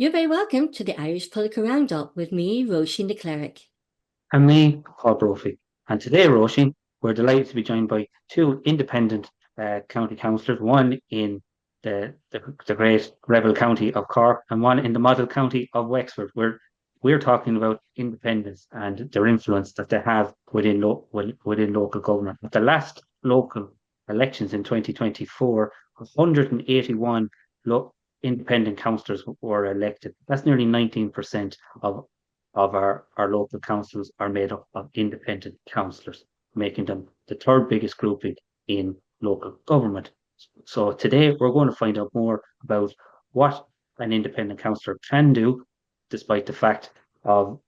You're very welcome to the Irish Political Roundup with me, Roisin the Cleric. And me, Paul Brophy. And today, Roisin, we're delighted to be joined by two independent county councillors, one in the great rebel county of Cork and one in the model county of Wexford. We're talking about independence and their influence that they have within local government. At the last local elections in 2024, 181 independent councillors were elected. That's nearly 19% of our local councils are made up of independent councillors, making them the third biggest grouping in local government. So today we're going to find out more about what an independent councillor can do, despite the fact of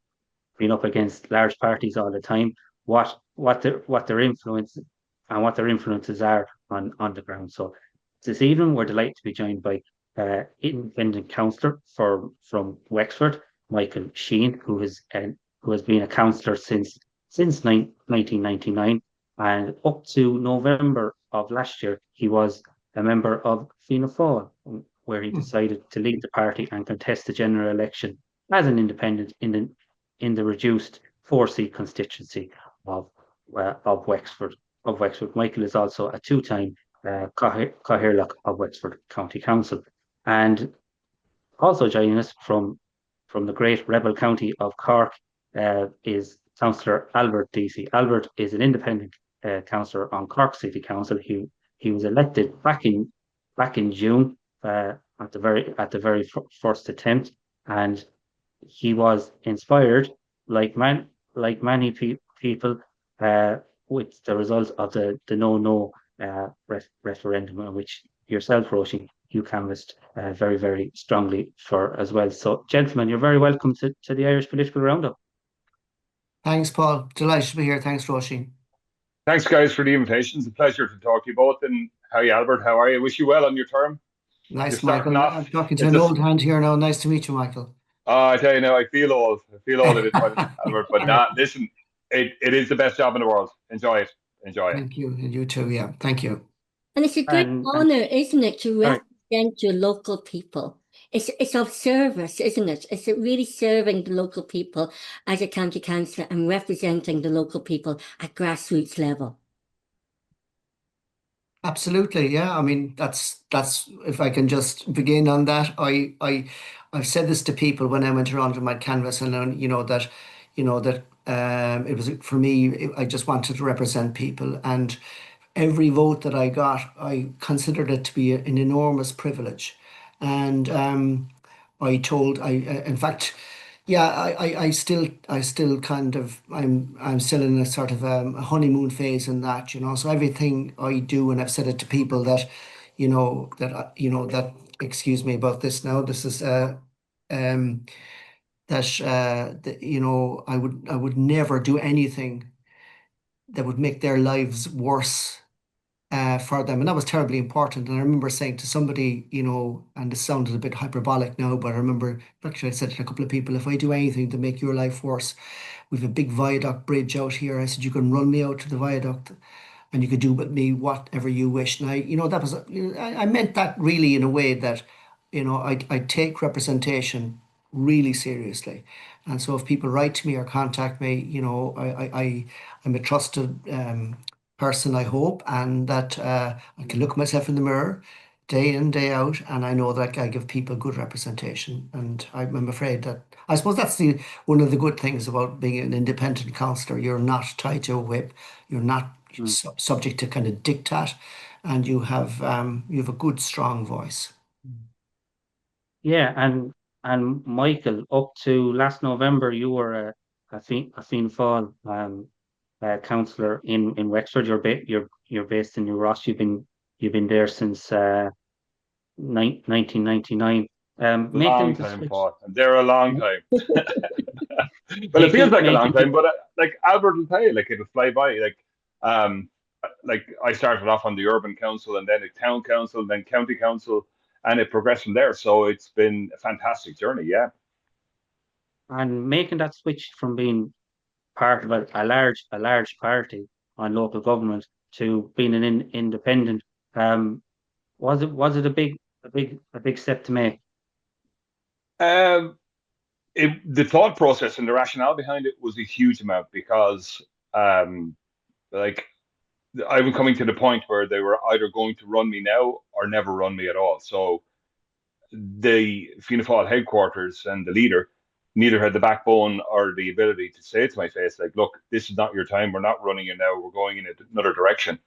being up against large parties all the time, what their influence and what their influences are on the ground. So this evening we're delighted to be joined by independent councillor from Wexford, Michael Sheehan, who has been a councillor since 1999, and up to November of last year, he was a member of Fianna Fáil, where he decided to leave the party and contest the general election as an independent in the reduced 4-seat constituency of Wexford. Michael is also a two-time Cathaoirleach of Wexford County Council, and also joining us from the great rebel county of Cork is Councillor Albert Deasy. Albert is an independent councillor on Cork City Council. He was elected back in June at the very first attempt, and he was inspired, like many people, with the result of the no referendum, which yourself, Roisin, you canvassed very, very strongly for as well. So, gentlemen, you're very welcome to the Irish Political Roundup. Thanks, Paul. Delighted to be here. Thanks, Roisin. Thanks, guys, for the invitation. It's a pleasure to talk to you both. And hi, Albert. How are you? Wish you well on your term. Nice, Michael. I'm talking to an old hand here now. Nice to meet you, Michael. I tell you now, I feel old at this point, Albert. But listen, it is the best job in the world. Enjoy it. Thank you. And you too, yeah. Thank you. And it's a great honour, isn't it, to represent your local people? It's of service, isn't it? It's really serving the local people as a county councillor and representing the local people at grassroots level. Absolutely, yeah. I mean, that's if I can just begin on that. I've said this to people when I went around to my canvass, and that it was, for me, I just wanted to represent people, and every vote that I got, I considered it to be an enormous privilege. And in fact, yeah, I still kind of, I'm still in a sort of a honeymoon phase in that, So everything I do, and I've said it to people that, that excuse me about this now. This is I would never do anything that would make their lives worse for them. And that was terribly important. And I remember saying to somebody, and it sounded a bit hyperbolic now, but I remember actually I said to a couple of people, if I do anything to make your life worse, we have a big viaduct bridge out here. I said, you can run me out to the viaduct and you could do with me whatever you wish. And I meant that really in a way that, I take representation really seriously. And so if people write to me or contact me, I'm a trusted person, I hope, and that I can look myself in the mirror day in, day out, and I know that I give people good representation. And I'm afraid that, I suppose that's one of the good things about being an independent councillor. You're not tied to a whip. You're not subject to kind of diktat, and you have a good, strong voice. Yeah, and Michael, up to last November, you were a Fianna Fáil councillor in Wexford. You're based in New Ross. You've been there since 1999. Long time, Paul. They're a long time. Well, it feels like a long time, but like Albert will tell you, like it'll fly by. Like I started off on the urban council, and then a town council, then county council, and it progressed from there. So it's been a fantastic journey, yeah. And making that switch from being part of a large party on local government to being an independent, was it a big step to make? The thought process and the rationale behind it was a huge amount because, like, I was coming to the point where they were either going to run me now or never run me at all. So the Fianna Fáil headquarters and the leader neither had the backbone or the ability to say to my face, like, look, this is not your time. We're not running you now. We're going in another direction.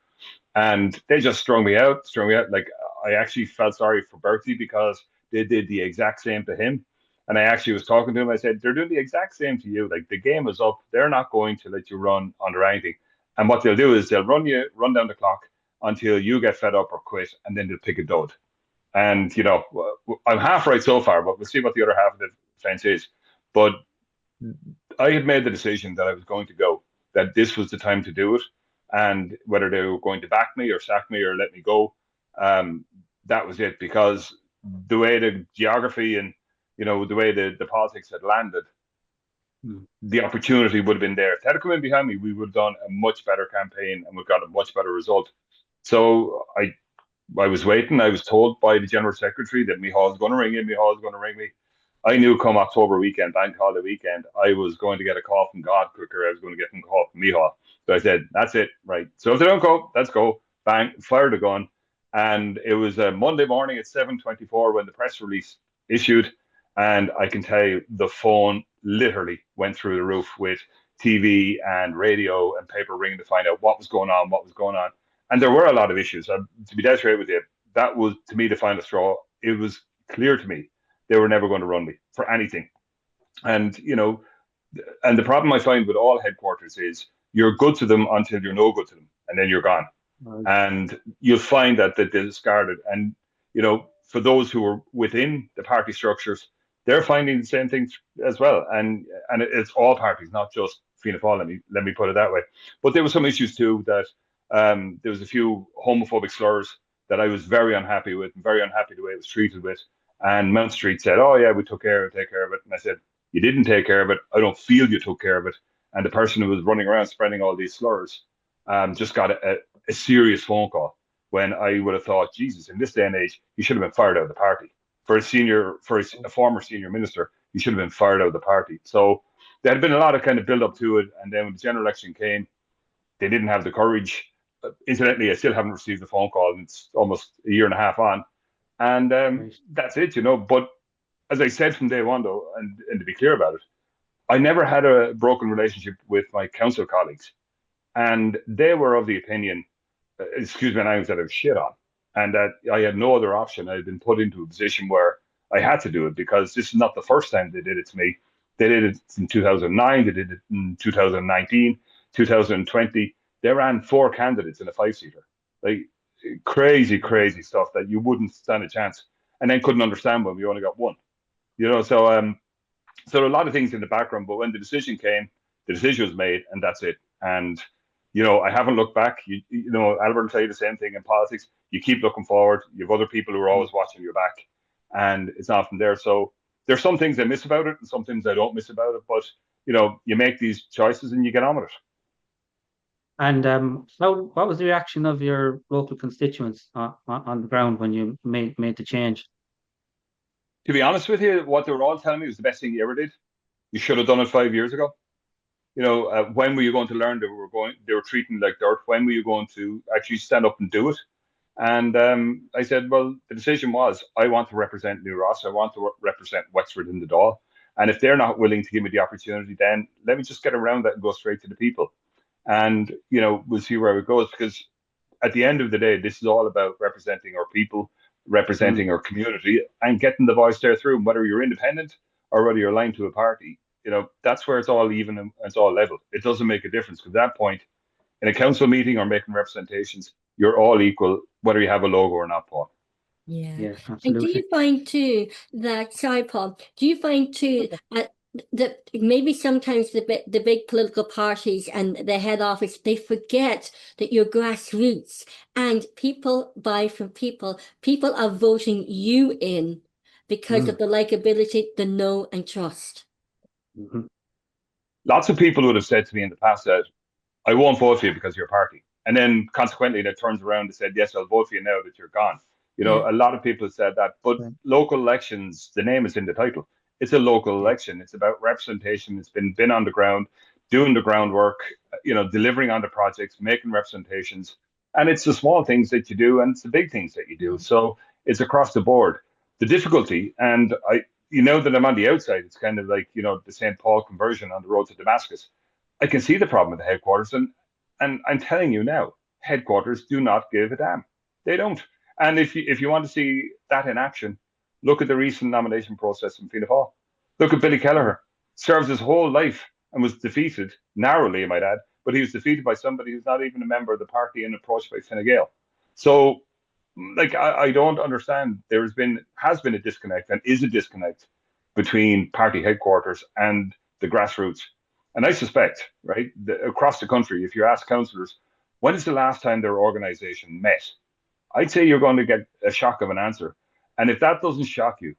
And they just strung me out. Like, I actually felt sorry for Bertie because they did the exact same to him. And I actually was talking to him. I said, they're doing the exact same to you. Like, the game is up. They're not going to let you run under anything. And what they'll do is they'll run down the clock until you get fed up or quit, and then they'll pick a dud. And, you know, I'm half right so far, but we'll see what the other half of the fence is. But I had made the decision that I was going to go, that this was the time to do it. And whether they were going to back me or sack me or let me go, that was it. Because the way the geography and, you know, the way the politics had landed, the opportunity would have been there. If they had come in behind me, we would have done a much better campaign and we've got a much better result. So I was waiting. I was told by the General Secretary that Micheál's going to ring in, Micheál's going to ring me. I knew come October weekend, bank holiday weekend, I was going to get a call from God quicker. I was going to get a call from Micheál. So I said, that's it, right. So if they don't go, let's go. Bang, fire the gun. And it was a Monday morning at 7:24 when the press release issued. And I can tell you, the phone literally went through the roof with TV and radio and paper ringing to find out what was going on. And there were a lot of issues. To be dead straight with you, that was, to me, the final straw. It was clear to me they were never going to run me for anything. And, you know, and the problem I find with all headquarters is you're good to them until you're no good to them, and then you're gone. Right. And you'll find that they're discarded. And, you know, for those who are within the party structures, they're finding the same things as well. And it's all parties, not just Fianna Fáil, let me put it that way. But there were some issues too that there was a few homophobic slurs that I was very unhappy with, and very unhappy the way it was treated with. And Mount Street said, oh yeah, we take care of it. And I said, you didn't take care of it. I don't feel you took care of it. And the person who was running around spreading all these slurs just got a serious phone call, when I would have thought, Jesus, in this day and age, you should have been fired out of the party. For a former senior minister, you should have been fired out of the party. So there had been a lot of kind of build up to it. And then when the general election came, they didn't have the courage. Incidentally, I still haven't received a phone call, and it's almost a year and a half on. And that's it, you know. But as I said from day one, though, and to be clear about it, I never had a broken relationship with my council colleagues. And they were of the opinion, excuse me, I was that I was shit on. And that I had no other option. I had been put into a position where I had to do it, because this is not the first time they did it to me. They did it in 2009, they did it in 2019, 2020. They ran 4 candidates in a 5-seater. Like, crazy stuff that you wouldn't stand a chance, and then couldn't understand when we only got 1. You know, so a lot of things in the background, but when the decision came, the decision was made, and that's it. And, you know, I haven't looked back. You know, Albert will tell you the same thing in politics. You keep looking forward. You have other people who are always watching your back, and it's not from there. So there's some things I miss about it, and some things I don't miss about it. But, you know, you make these choices and you get on with it. And what was the reaction of your local constituents on the ground when you made the change? To be honest with you, what they were all telling me was the best thing you ever did. You should have done it 5 years ago. You know, when were you going to learn they were treating like dirt? When were you going to actually stand up and do it? And I said, well, the decision was, I want to represent New Ross. I want to represent Wexford in the Dáil. And if they're not willing to give me the opportunity, then let me just get around that and go straight to the people. And, you know, we'll see where it goes, because at the end of the day, this is all about representing our people, representing our community, and getting the voice there through. And whether you're independent or whether you're aligned to a party, you know, that's where it's all even and it's all level. It doesn't make a difference, because at that point, in a council meeting or making representations, you're all equal, whether you have a logo or not, Paul. Yeah, and do you find too that, sorry, Paul, do you find too that maybe sometimes the big political parties and the head office, they forget that you're grassroots, and people buy from people. People are voting you in because of the likability, the know and trust. Lots of people would have said to me in the past that I won't vote for you because you're a party. And then consequently, that turns around and said, yes, I'll vote for you now that you're gone. You know, a lot of people have said that, but local elections, the name is in the title. It's a local election. It's about representation. It's been on the ground, doing the groundwork, delivering on the projects, making representations. And it's the small things that you do, and it's the big things that you do. So it's across the board. The difficulty, and that I'm on the outside, it's kind of like, the St. Paul conversion on the road to Damascus. I can see the problem at the headquarters, and I'm telling you now, headquarters do not give a damn. They don't. And if you want to see that in action, look at the recent nomination process in Fianna Fáil. Look at Billy Kelleher. Served his whole life and was defeated, narrowly, I might add, but he was defeated by somebody who's not even a member of the party and approached by Fine Gael. So, I don't understand. There has been a disconnect, and is a disconnect between party headquarters and the grassroots. And I suspect, right, across the country, if you ask councillors, when is the last time their organisation met? I'd say you're going to get a shock of an answer. And if that doesn't shock you,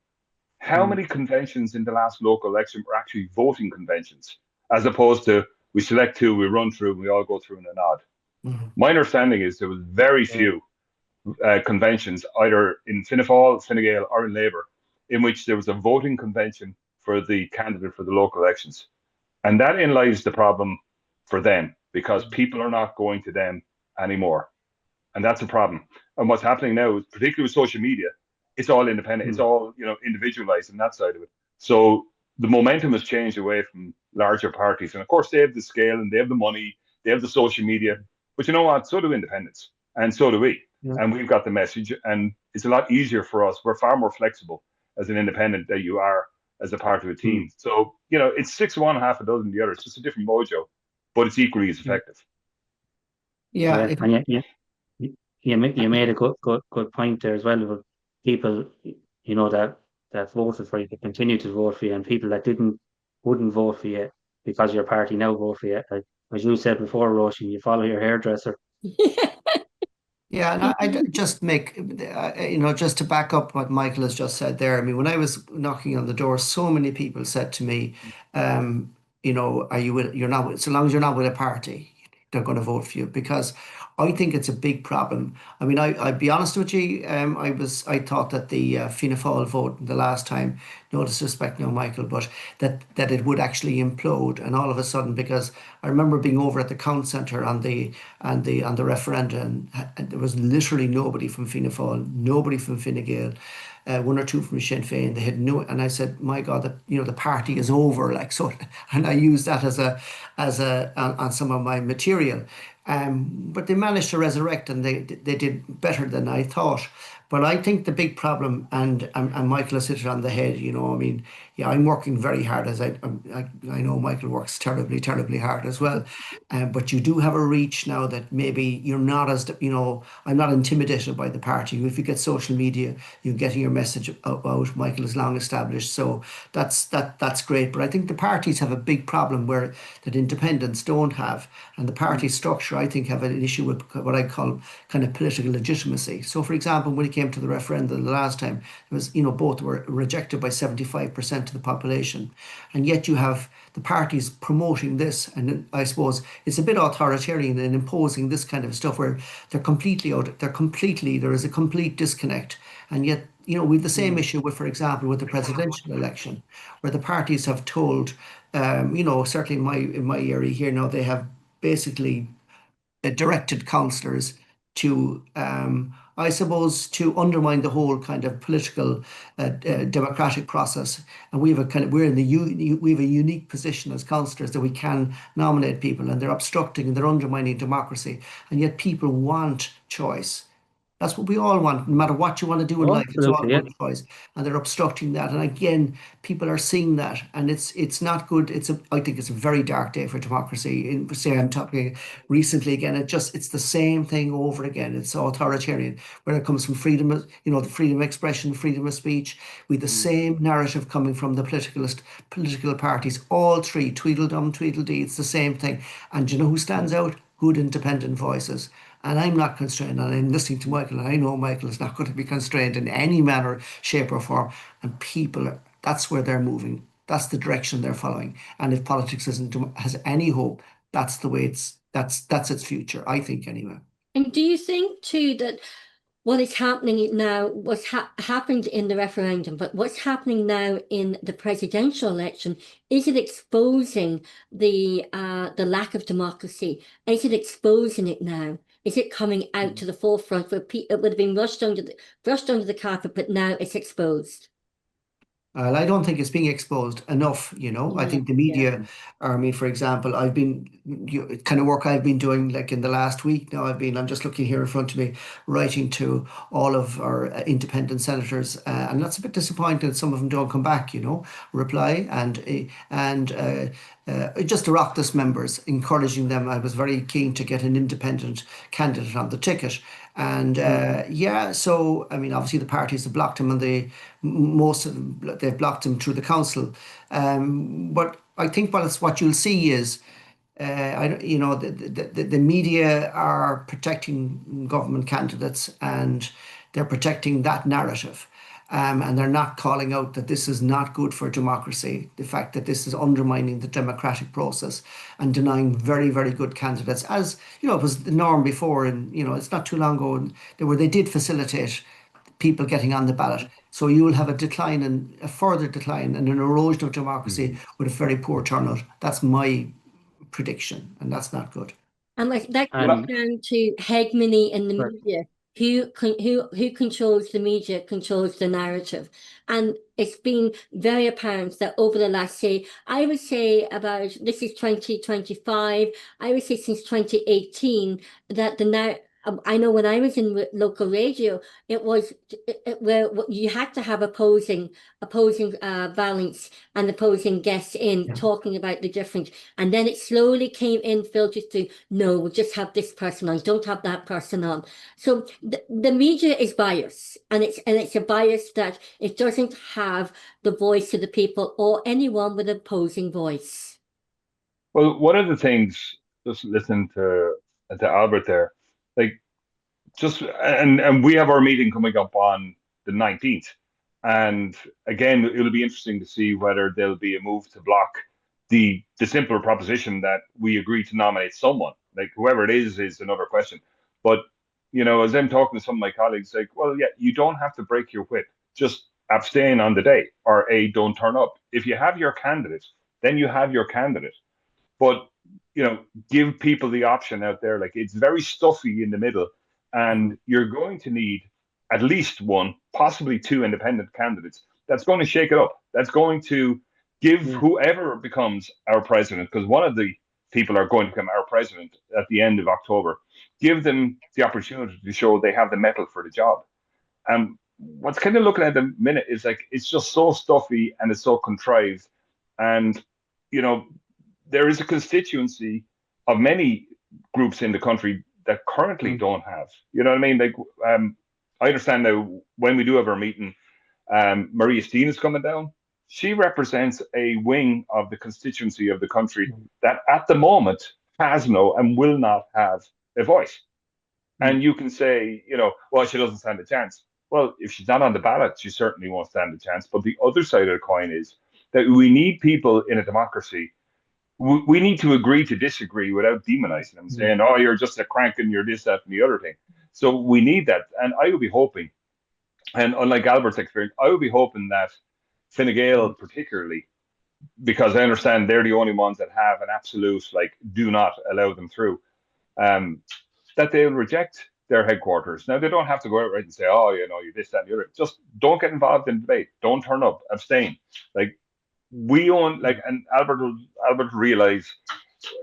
how many conventions in the last local election were actually voting conventions, as opposed to we select two, we run through, we all go through in a nod? My understanding is there was very few conventions, either in Fianna Fáil, Fine Gael, or in Labour, in which there was a voting convention for the candidate for the local elections. And that in lies the problem for them, because people are not going to them anymore. And that's a problem. And what's happening now, particularly with social media, it's all independent. It's all, individualized on that side of it. So the momentum has changed away from larger parties. And of course, they have the scale and they have the money, they have the social media. But you know what? So do independents. And so do we. Yeah. And we've got the message. And it's a lot easier for us. We're far more flexible as an independent than you are as a part of a team. So, it's 6 one, half a dozen the other. It's just a different mojo, but it's equally as effective. Yeah. You made a good point there as well about people, that voted for you, that continue to vote for you, and people that wouldn't vote for you because your party now vote for you. Like, as you said before, Roisin, you follow your hairdresser. Yeah, and I just make, just to back up what Michael has just said there. I mean, when I was knocking on the door, so many people said to me, are you with, you're not, so long as you're not with a party, they're going to vote for you, because I think it's a big problem. I mean, I'd be honest with you. I thought that the Fianna Fáil vote the last time, no disrespect now, Michael, but that it would actually implode, and all of a sudden, because I remember being over at the Count Centre on the referendum, and there was literally nobody from Fianna Fáil, nobody from Fine Gael. One or two from Sinn Féin. They had no, and I said, "My God, the party is over." Like so, and I used that as on some of my material. But they managed to resurrect, and they did better than I thought. But I think the big problem, and Michael has hit it on the head. I mean, yeah, I'm working very hard, as I know Michael works terribly, terribly hard as well. But you do have a reach now that maybe you're not as, I'm not intimidated by the party. If you get social media, you're getting your message out. Michael is long established, so that's great. But I think the parties have a big problem that independents don't have, and the party structure, I think, have an issue with what I call kind of political legitimacy. So, for example, when it came to the referendum the last time, it was, both were rejected by 75% of the population, and yet you have the parties promoting this, and I suppose it's a bit authoritarian in imposing this kind of stuff where there is a complete disconnect. And yet, we've the same issue with, for example, with the presidential election, where the parties have told, certainly in my area here now, they have basically directed councillors to, I suppose, to undermine the whole kind of political democratic process. And we have we have a unique position as councillors that we can nominate people, and they're obstructing and they're undermining democracy. And yet people want choice. That's what we all want, no matter what you want to do in life. It's all about choice, and they're obstructing that. And again, people are seeing that, and it's not good. I think it's a very dark day for democracy. I'm talking recently again. It's the same thing over again. It's authoritarian, where it comes from freedom, the freedom of expression, freedom of speech. With the same narrative coming from the political parties, all three, Tweedledum, Tweedledee. It's the same thing. And do you know who stands out? Good independent voices. And I'm not constrained, and I'm listening to Michael, and I know Michael is not going to be constrained in any manner, shape or form. And people, that's where they're moving. That's the direction they're following. And if politics has any hope, that's the way that's its future, I think, anyway. And do you think too that what is happening now, what's happened in the referendum, but what's happening now in the presidential election, is it exposing the lack of democracy? Is it exposing it now? Is it coming out to the forefront where it would have been brushed under the carpet, but now it's exposed? Well, I don't think it's being exposed enough, you know. I think the media, I mean, for example, I've been, kind of work I've been doing like in the last week now, I'm just looking here in front of me, writing to all of our independent senators, and that's a bit disappointing that some of them don't come back, you know, reply, and just Oireachtas members, encouraging them. I was very keen to get an independent candidate on the ticket. And yeah, so I mean, obviously the parties have blocked him, and most of them, they've blocked him through the council. But I think what you'll see is, you know, the media are protecting government candidates, and they're protecting that narrative. And they're not calling out that this is not good for democracy, the fact that this is undermining the democratic process and denying very, very good candidates, as you know, it was the norm before. And you know, it's not too long ago, and they did facilitate people getting on the ballot. So you will have a further decline and an erosion of democracy with a very poor turnout. That's my prediction, and that's not good. And that comes down to hegemony in the media. Who controls the media controls the narrative. And it's been very apparent that over the last, I would say this is 2025, I would say since 2018, that I know when I was in local radio, it was where you had to have opposing balance and opposing guests in talking about the different, and then it slowly came in, filtered to, no, we'll just have this person on, don't have that person on. So the media is biased, and it's a bias that it doesn't have the voice of the people or anyone with an opposing voice. Well, one of the things, just listening to Albert there, like, and we have our meeting coming up on the 19th. And again, it'll be interesting to see whether there'll be a move to block the simpler proposition that we agree to nominate someone. Like, whoever it is another question. But, you know, as I'm talking to some of my colleagues, like, well, yeah, you don't have to break your whip. Just abstain on the day, or don't turn up. If you have your candidate, then you have your candidate. But, you know, give people the option out there. Like, it's very stuffy in the middle, and you're going to need at least one, possibly two independent candidates. That's going to shake it up. That's going to give whoever becomes our president, because one of the people are going to become our president at the end of October, give them the opportunity to show they have the mettle for the job. What's kind of looking at the minute is like, it's just so stuffy and it's so contrived. And, you know, there is a constituency of many groups in the country that currently don't have, you know what I mean? Like, I understand now when we do have our meeting, Maria Steen is coming down. She represents a wing of the constituency of the country that at the moment has no and will not have a voice. And you can say, you know, well, she doesn't stand a chance. Well, if she's not on the ballot, she certainly won't stand a chance. But the other side of the coin is that we need people in a democracy. We need to agree to disagree without demonizing them, saying, oh, you're just a crank and you're this, that, and the other thing. So we need that. And I would be hoping, and unlike Albert's experience, I would be hoping that Fine Gael particularly, because I understand they're the only ones that have an absolute, like, do not allow them through, that they'll reject their headquarters. Now, they don't have to go out right and say, oh, you know, you're this, that, and the other. Just don't get involved in debate. Don't turn up. Abstain. Like, we own, like, and Albert realized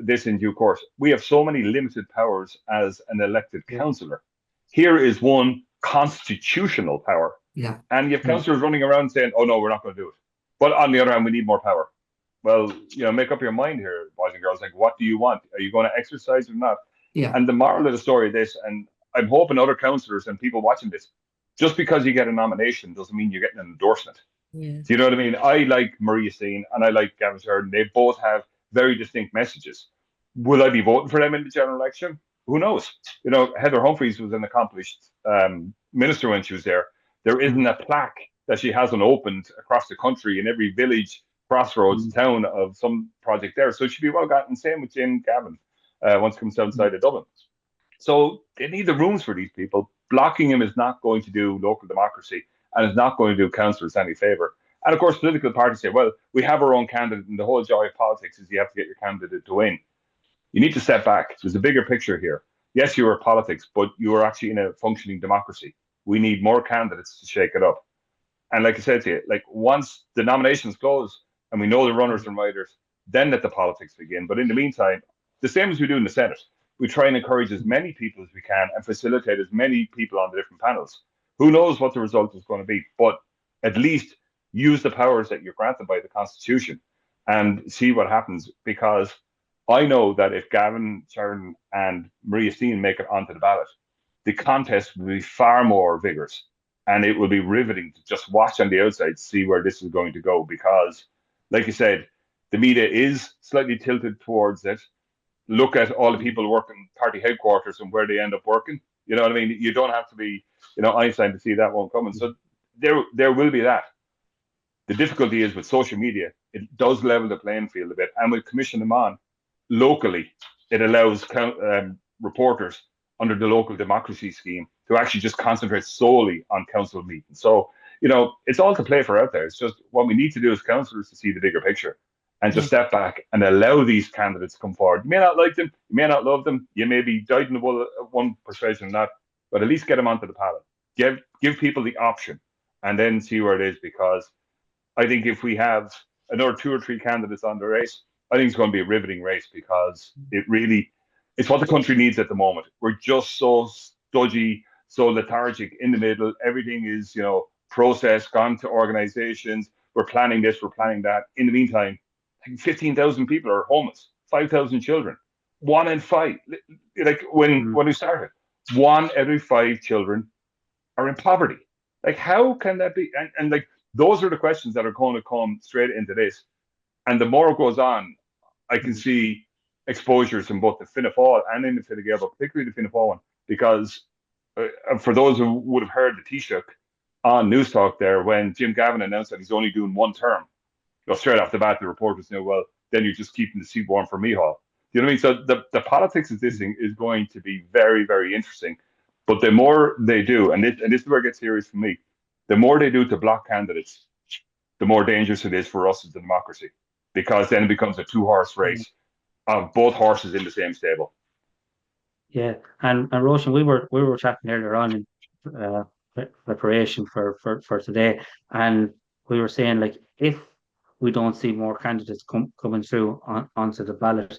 this in due course. We have so many limited powers as an elected councillor. Here is one constitutional power. Yeah. And you have councillors running around saying, oh, no, we're not going to do it. But on the other hand, we need more power. Well, you know, make up your mind here, boys and girls. Like, what do you want? Are you going to exercise or not? Yeah. And the moral of the story of this, and I'm hoping other councillors and people watching this, just because you get a nomination doesn't mean you're getting an endorsement. Yeah. Do you know what I mean? I like Maria Steen and I like Gavin Sheridan. They both have very distinct messages. Will I be voting for them in the general election? Who knows? You know, Heather Humphreys was an accomplished minister when she was there. There isn't a plaque that she hasn't opened across the country in every village, crossroads, town of some project there. So she'd be well gotten. Same with Jane Gavin once it comes outside of Dublin. So they need the rooms for these people. blocking him is not going to do local democracy and is not going to do councillors any favour. And of course, political parties say, well, we have our own candidate, and the whole joy of politics is you have to get your candidate to win. You need to step back. There's a bigger picture here. Yes, you are politics, but you are actually in a functioning democracy. We need more candidates to shake it up. And like I said to you, like once the nominations close and we know the runners and riders, then let the politics begin. But in the meantime, the same as we do in the Senate, we try and encourage as many people as we can and facilitate as many people on the different panels. Who knows what the result is going to be, but at least use the powers that you're granted by the Constitution and see what happens. Because I know that if Gavin, Sharon and Maria Steen make it onto the ballot, the contest will be far more vigorous. And it will be riveting to just watch on the outside, see where this is going to go. Because, like you said, the media is slightly tilted towards it. Look at all the people working party headquarters and where they end up working. You know what I mean? You don't have to be, Einstein to see that one coming. So there will be that. The difficulty is with social media, it does level the playing field a bit. And with Commission them on locally, it allows reporters under the local democracy scheme to actually just concentrate solely on council meetings. So, it's all to play for out there. It's just what we need to do as councillors to see the bigger picture and just step back and allow these candidates to come forward. You may not like them, you may not love them, you may be dyed in the wool of one persuasion or not, but at least get them onto the ballot. Give people the option and then see where it is, because I think if we have another 2 or 3 candidates on the race, I think it's going to be a riveting race, because it's what the country needs at the moment. We're just so stodgy, so lethargic in the middle. Everything is, processed, gone to organizations. We're planning this, we're planning that. In the meantime, 15,000 people are homeless, 5,000 children, 1 in 5. Like when we started, 1 every 5 children are in poverty. Like, how can that be? And like, those are the questions that are going to come straight into this. And the more it goes on, I can see exposures in both the Fianna Fáil and in the Fine Gael, but particularly the Fianna Fáil one, because for those who would have heard the Taoiseach on News Talk there, when Jim Gavin announced that he's only doing 1 term, straight off the bat, the reporters knew, well, then you're just keeping the seat warm for Micheál. You know what I mean? So the politics of this thing is going to be very, very interesting. But the more they do, and this is where it gets serious for me, the more they do to block candidates, the more dangerous it is for us as a democracy, because then it becomes a 2-horse race of both horses in the same stable. Yeah, and Roisin, we were chatting earlier on in preparation for today, and we were saying, like, if we don't see more candidates coming through onto the ballot,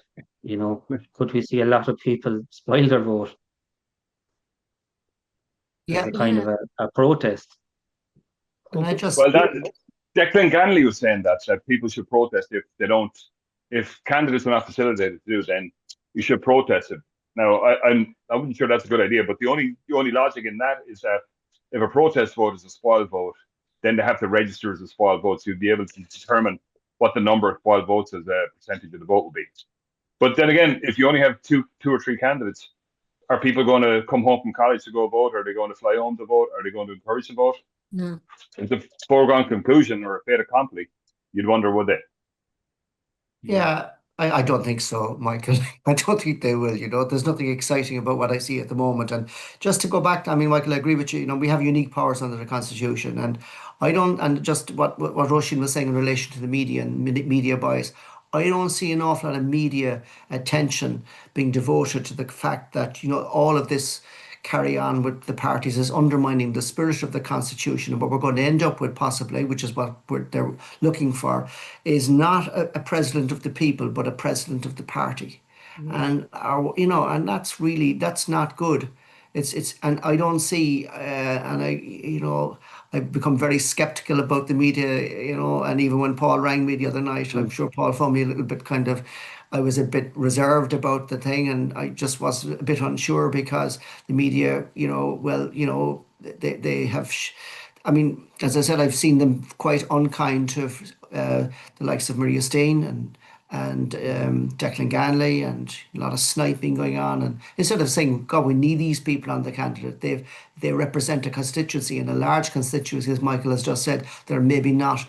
could we see a lot of people spoil their vote? Yeah, kind of a protest. And Declan Ganley was saying that people should protest if candidates are not facilitated to do, then you should protest it. Now, I wasn't sure that's a good idea, but the only logic in that is that if a protest vote is a spoiled vote, then they have to register as a spoiled vote, so you'd be able to determine what the number of spoiled votes as a percentage of the vote will be. But then again, if you only have two or three candidates, are people going to come home from college to go vote? Are they going to fly home to vote? Are they going to encourage to vote? No. It's a foregone conclusion or a fait accompli. You'd wonder, would they? Yeah, I don't think so, Michael. I don't think they will, There's nothing exciting about what I see at the moment. And just to go back, Michael, I agree with you. We have unique powers under the Constitution. And just what Roisin was saying in relation to the media and media bias, I don't see an awful lot of media attention being devoted to the fact that, all of this carry on with the parties is undermining the spirit of the Constitution. And what we're going to end up with, possibly, which is what they're looking for, is not a president of the people, but a president of the party. And and that's not good. And I don't see, I've become very skeptical about the media, and even when Paul rang me the other night, I'm sure Paul found me a little bit I was a bit reserved about the thing, and I just was a bit unsure because the media, they have, as I said, I've seen them quite unkind to the likes of Maria Steen and Declan Ganley, and a lot of sniping going on. And instead of saying, God, we need these people on the candidate, they represent a constituency, and a large constituency, as Michael has just said, they're maybe not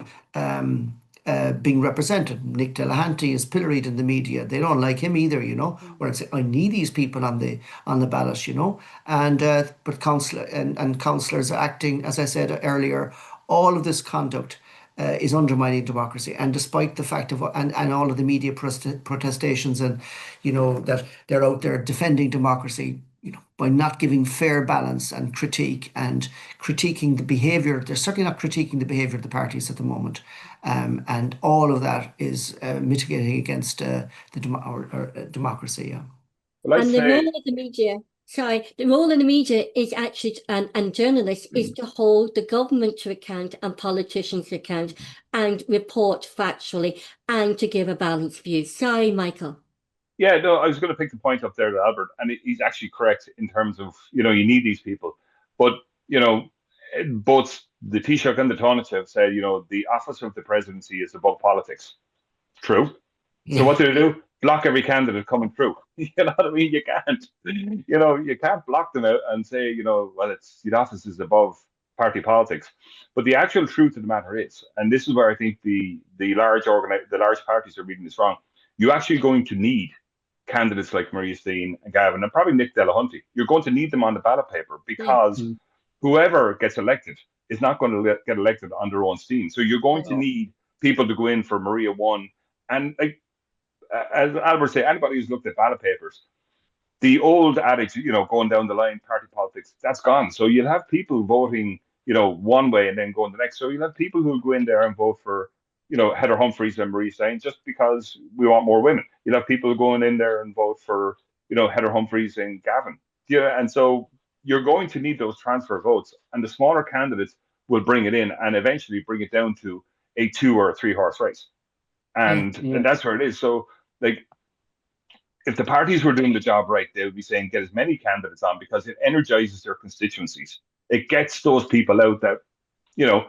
being represented. Nick Delahanty is pilloried in the media. They don't like him either, you know. Where it's, I need these people on the ballot, you know. And but councillors are acting, as I said earlier, all of this conduct is undermining democracy. And despite the fact of and all of the media protestations and, you know, that they're out there defending democracy, you know, by not giving fair balance and critique and critiquing the behaviour. They're certainly not critiquing the behaviour of the parties at the moment. And all of that is mitigating against democracy. Yeah. Well, and the role of the media, the role of the media is actually, and journalists, is to hold the government to account and politicians to account and report factually and to give a balanced view. Sorry, Michael. Yeah, no, I was going to pick the point up there to Albert, and he's actually correct in terms of, you know, you need these people. But, you know, both the Taoiseach and the Taoiseach have said, you know, the office of the presidency is above politics. True. Yeah. So what do? Block every candidate coming through. You know what I mean? You can't. You know, you can't block them out and say, you know, well, it's the office is above party politics. But the actual truth of the matter is, and this is where I think the large parties are reading this wrong, you're actually going to need candidates like Roisin and Gavin and probably Nick Delahanty. You're going to need them on the ballot paper because whoever gets elected is not going to get elected on their own steam. So you're going to need people to go in for Maria 1. And like, as Albert said, anybody who's looked at ballot papers, the old adage, you know, going down the line, party politics, that's gone. So you'll have people voting, you know, one way and then going the next. So you'll have people who'll go in there and vote for, you know, Heather Humphreys and Marie Stein just because we want more women. You'll have people going in there and vote for, you know, Heather Humphreys and Gavin. Yeah, and so you're going to need those transfer votes, and the smaller candidates will bring it in and eventually bring it down to a 2 or a 3 horse race. And that's where it is. So, like, if the parties were doing the job right, they would be saying get as many candidates on because it energizes their constituencies. It gets those people out that, you know,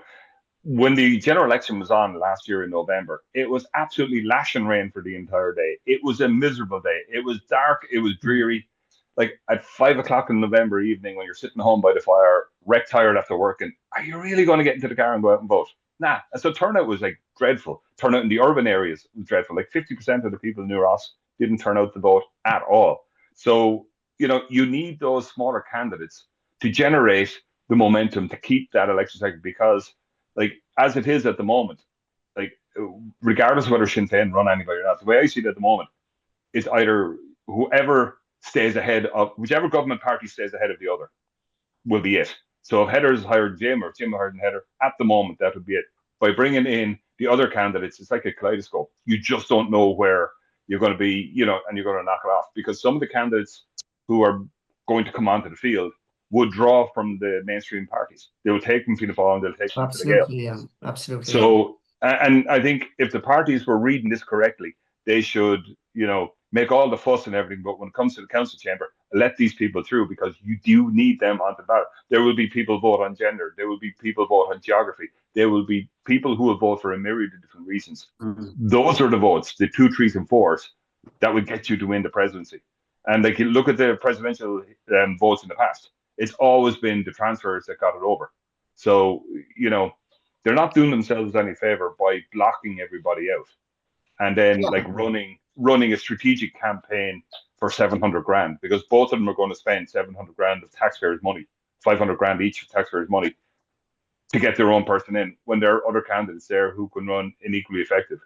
when the general election was on last year in November, it was absolutely lashing rain for the entire day. It was a miserable day. It was dark. It was dreary. Like at 5 o'clock in November evening, when you're sitting home by the fire, wrecked, tired after work, and are you really going to get into the car and go out and vote? Nah. And so turnout was like dreadful. Turnout in the urban areas was dreadful. Like 50% of the people in New Ross didn't turn out to vote at all. So, you know, you need those smaller candidates to generate the momentum to keep that election cycle because, like, as it is at the moment, like, regardless of whether Sinn Féin run anybody or not, the way I see it at the moment is either whoever stays ahead of, whichever government party stays ahead of the other will be it. So if Heather's hired Jim or Jim hired Heather, at the moment, that would be it. By bringing in the other candidates, it's like a kaleidoscope. You just don't know where you're going to be, you know, and you're going to knock it off because some of the candidates who are going to come onto the field would draw from the mainstream parties. They will take them to the ball and they'll take them to the Gael. Yeah, absolutely. So, and I think if the parties were reading this correctly, they should, you know, make all the fuss and everything. But when it comes to the council chamber, let these people through because you do need them on the ballot. There will be people vote on gender. There will be people vote on geography. There will be people who will vote for a myriad of different reasons. Those are the votes, the 2, 3s, and 4s that would get you to win the presidency. And like, you look at the presidential votes in the past. It's always been the transfers that got it over. So, you know, they're not doing themselves any favor by blocking everybody out and then like running a strategic campaign for 700 grand because both of them are going to spend 700 grand of taxpayers' money, 500 grand each of taxpayers' money to get their own person in when there are other candidates there who can run an equally effective.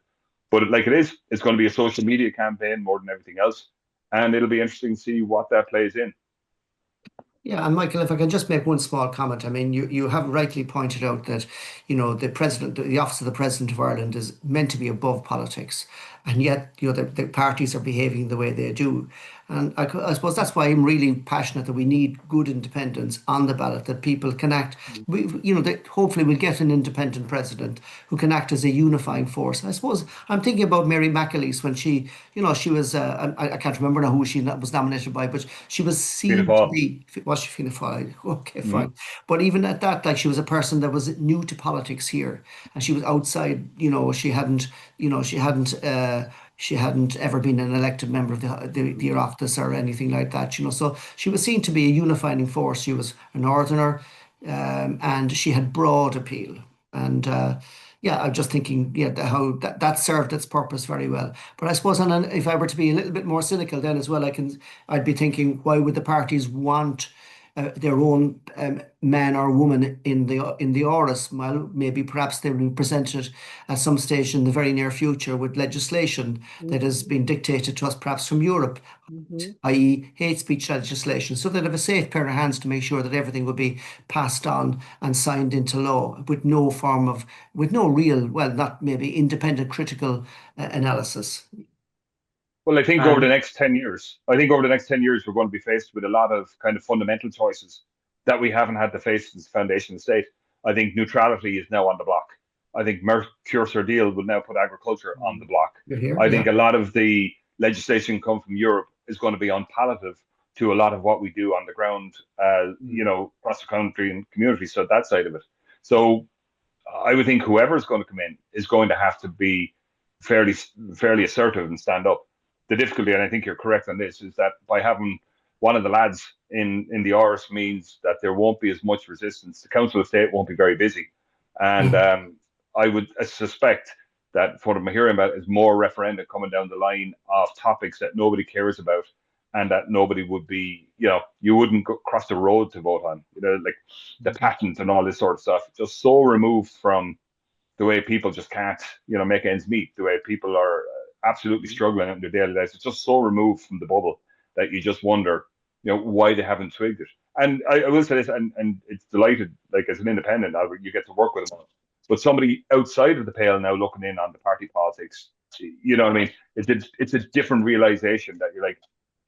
But like it's going to be a social media campaign more than everything else. And it'll be interesting to see what that plays in. Yeah, and Michael, if I can just make one small comment. I mean, you have rightly pointed out that, you know, the office of the President of Ireland is meant to be above politics, and yet, you know, the parties are behaving the way they do. And I suppose that's why I'm really passionate that we need good independents on the ballot, that people can act. Hopefully we'll get an independent president who can act as a unifying force. I suppose I'm thinking about Mary McAleese when she was, I can't remember now who she was nominated by, but she was seen to be, was she Fianna Fáil? Okay, fine. But even at that, like, she was a person that was new to politics here, and she was outside. You know, she hadn't ever been an elected member of the Oireachtas or anything like that, you know. So she was seen to be a unifying force. She was a northerner, and she had broad appeal. And Yeah, I'm just thinking, yeah, how that served its purpose very well. But I suppose, if I were to be a little bit more cynical, then as well, I'd be thinking, why would the parties want their own man or woman in the Áras? Well, maybe perhaps they will be presented at some stage in the very near future with legislation that has been dictated to us, perhaps from Europe, i.e. hate speech legislation, so they'd have a safe pair of hands to make sure that everything would be passed on and signed into law with no real, well, not maybe independent critical analysis. Well, I think over the next 10 years, we're going to be faced with a lot of kind of fundamental choices that we haven't had to face since the foundation of the state. I think neutrality is now on the block. I think Mercosur deal will now put agriculture on the block. I think a lot of the legislation come from Europe is going to be unpalatable to a lot of what we do on the ground, across the country and community. So that side of it. So I would think whoever is going to come in is going to have to be fairly assertive and stand up. The difficulty, and I think you're correct on this, is that by having one of the lads in the Áras means that there won't be as much resistance. The Council of State won't be very busy. And I would suspect that what I'm hearing about is more referenda coming down the line of topics that nobody cares about and that nobody would be, you wouldn't cross the road to vote on, like the patent and all this sort of stuff. Just so removed from the way people just can't, make ends meet, the way people are absolutely struggling in their daily lives. It's just so removed from the bubble that you just wonder, why they haven't twigged it. And I will say this, and it's delighted, like as an independent, you get to work with them. But somebody outside of the pale now looking in on the party politics, you know what I mean? It's a different realization that you're like,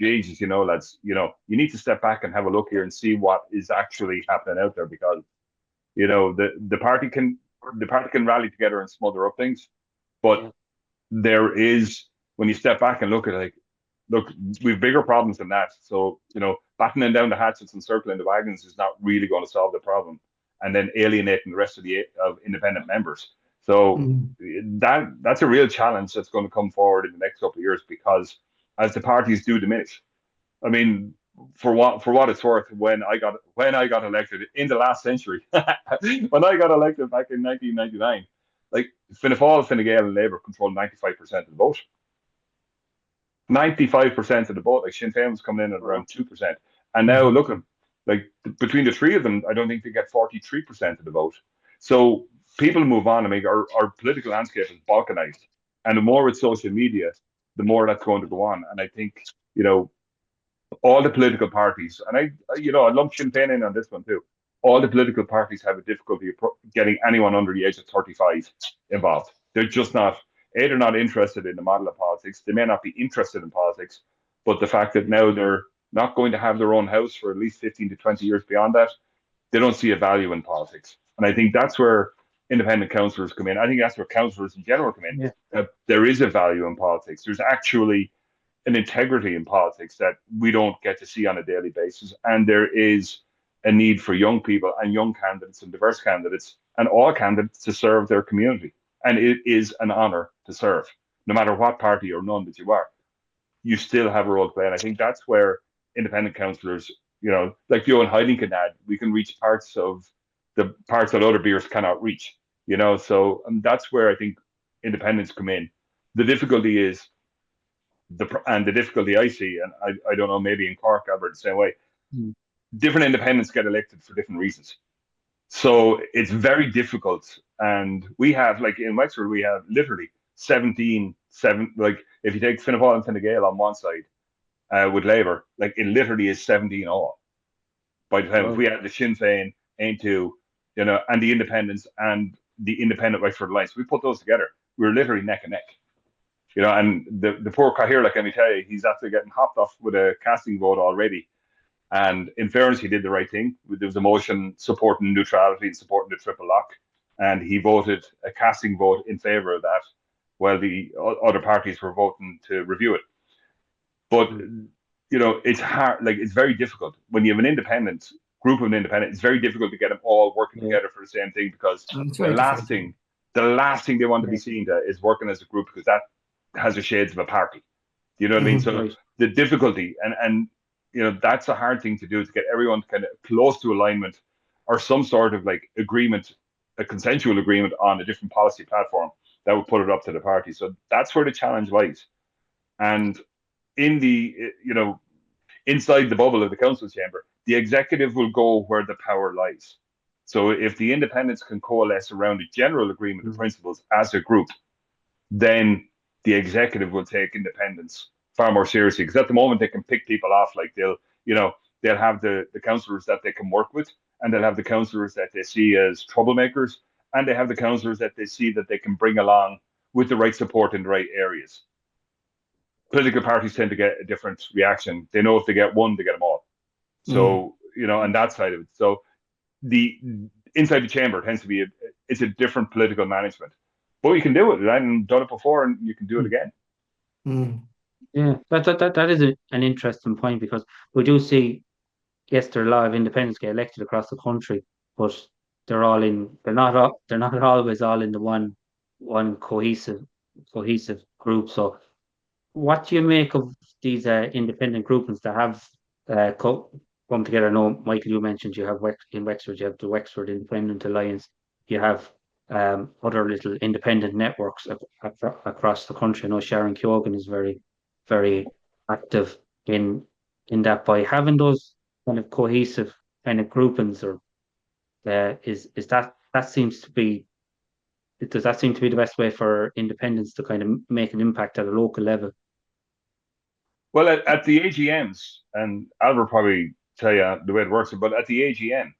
Jesus, lads, you need to step back and have a look here and see what is actually happening out there, because, the party can rally together and smother up things, but there is, when you step back and look at it, look, we've bigger problems than that. So, battening down the hatchets and circling the wagons is not really going to solve the problem, and then alienating the rest of independent members. So that's a real challenge that's going to come forward in the next couple of years, because as the parties do diminish, I mean, for what it's worth, when I got elected in the last century, when I got elected back in 1999, like Fianna Fáil, Fine Gael and Labour controlled 95% of the vote. 95% of the vote. Like Sinn Féin was coming in at around 2%. And now look at them, like between the three of them, I don't think they get 43% of the vote. So people move on. I mean, our political landscape is balkanized. And the more with social media, the more that's going to go on. And I think, all the political parties, and I lump Sinn Féin in on this one too. All the political parties have a difficulty getting anyone under the age of 35 involved. They're just not, they're not interested in the model of politics. They may not be interested in politics, but the fact that now they're not going to have their own house for at least 15 to 20 years beyond that, they don't see a value in politics. And I think that's where independent councillors come in. I think that's where councillors in general come in. Yeah. There is a value in politics. There's actually an integrity in politics that we don't get to see on a daily basis. And there is a need for young people and young candidates and diverse candidates and all candidates to serve their community. And it is an honour to serve, no matter what party or none that you are. You still have a role to play. And I think that's where independent councillors, like Joe and Heiding can add, we can reach parts that other beers cannot reach, So that's where I think independents come in. The difficulty is, the difficulty I see, and I don't know, maybe in Cork, Albert, the same way, different independents get elected for different reasons. So it's very difficult. And we have, like in Wexford, we have literally 17, like if you take Fianna Fáil and Fine Gael on one side with Labour, like it literally is 17 all. By the time we had the Sinn Féin, Aintu, and the independents and the Independent Wexford Alliance, we put those together. We were literally neck and neck. And the poor Cathaoirleach, let me tell you, he's after getting hopped off with a casting vote already. And in fairness, he did the right thing. There was a motion supporting neutrality and supporting the triple lock. And he voted a casting vote in favour of that, while the other parties were voting to review it. But, it's hard, like it's very difficult. When you have an group of independents, it's very difficult to get them all working together for the same thing, because the last thing they want to be seen to is working as a group, because that has the shades of a party. You know what I mean? So the difficulty, and that's a hard thing to do, to get everyone kind of close to alignment or some sort of like agreement a consensual agreement on a different policy platform that would put it up to the party. So that's where the challenge lies. And in the, inside the bubble of the council chamber, the executive will go where the power lies. So if the independents can coalesce around a general agreement of principles as a group, then the executive will take independence far more seriously. Because at the moment they can pick people off, like they'll have the councillors that they can work with, and they'll have the councillors that they see as troublemakers, and they have the councillors that they see that they can bring along with the right support in the right areas. Political parties tend to get a different reaction. They know if they get one, they get them all. So, on that side of it. So the inside the chamber tends to be it's a different political management. But you can do it. I've done it before, and you can do it again. Yeah, that is an interesting point, because we do see, yes, there are a lot of independents get elected across the country, but they're not always all in the one cohesive group. So what do you make of these independent groupings that have come together? I know, Michael, you mentioned you have in Wexford, you have the Wexford Independent Alliance, you have other little independent networks across the country. I know Sharon Keoghan is very, very active in that. By having those kind of cohesive kind of groupings, or does that seem to be the best way for independents to kind of make an impact at a local level? Well, at the AGMs, and Albert probably tell you the way it works, but at the AGM,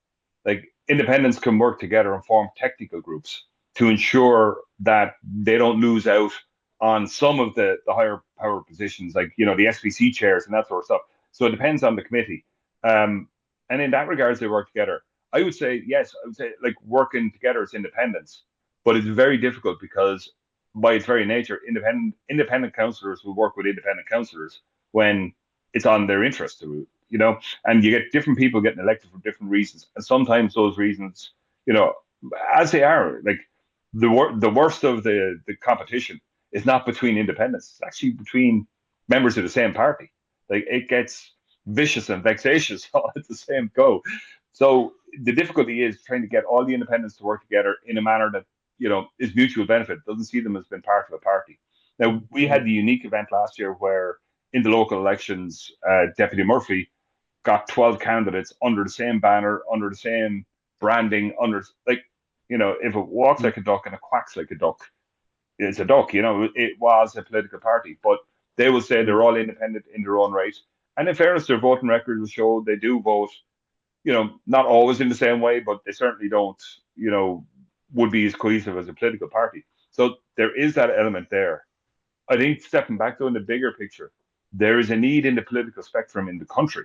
like, independents can work together and form technical groups to ensure that they don't lose out on some of the higher power positions, like, the SPC chairs and that sort of stuff. So it depends on the committee. And in that regards, they work together. I would say, yes, like, working together as independents, but it's very difficult because by its very nature, independent councillors will work with independent councillors when it's on their interest to, and you get different people getting elected for different reasons. And sometimes those reasons, as they are, like, the worst of the competition is not between independents. It's actually between members of the same party. Like, it gets vicious and vexatious all at the same go. So the difficulty is trying to get all the independents to work together in a manner that, is mutual benefit, doesn't see them as being part of a party. Now, we had the unique event last year where in the local elections, Deputy Murphy got 12 candidates under the same banner, under the same branding, if it walks like a duck and it quacks like a duck, it's a duck. It was a political party, but they will say they're all independent in their own right. And in fairness, their voting record will show they do vote, not always in the same way, but they certainly don't, would be as cohesive as a political party. So there is that element there. I think, stepping back though, in the bigger picture, there is a need in the political spectrum in the country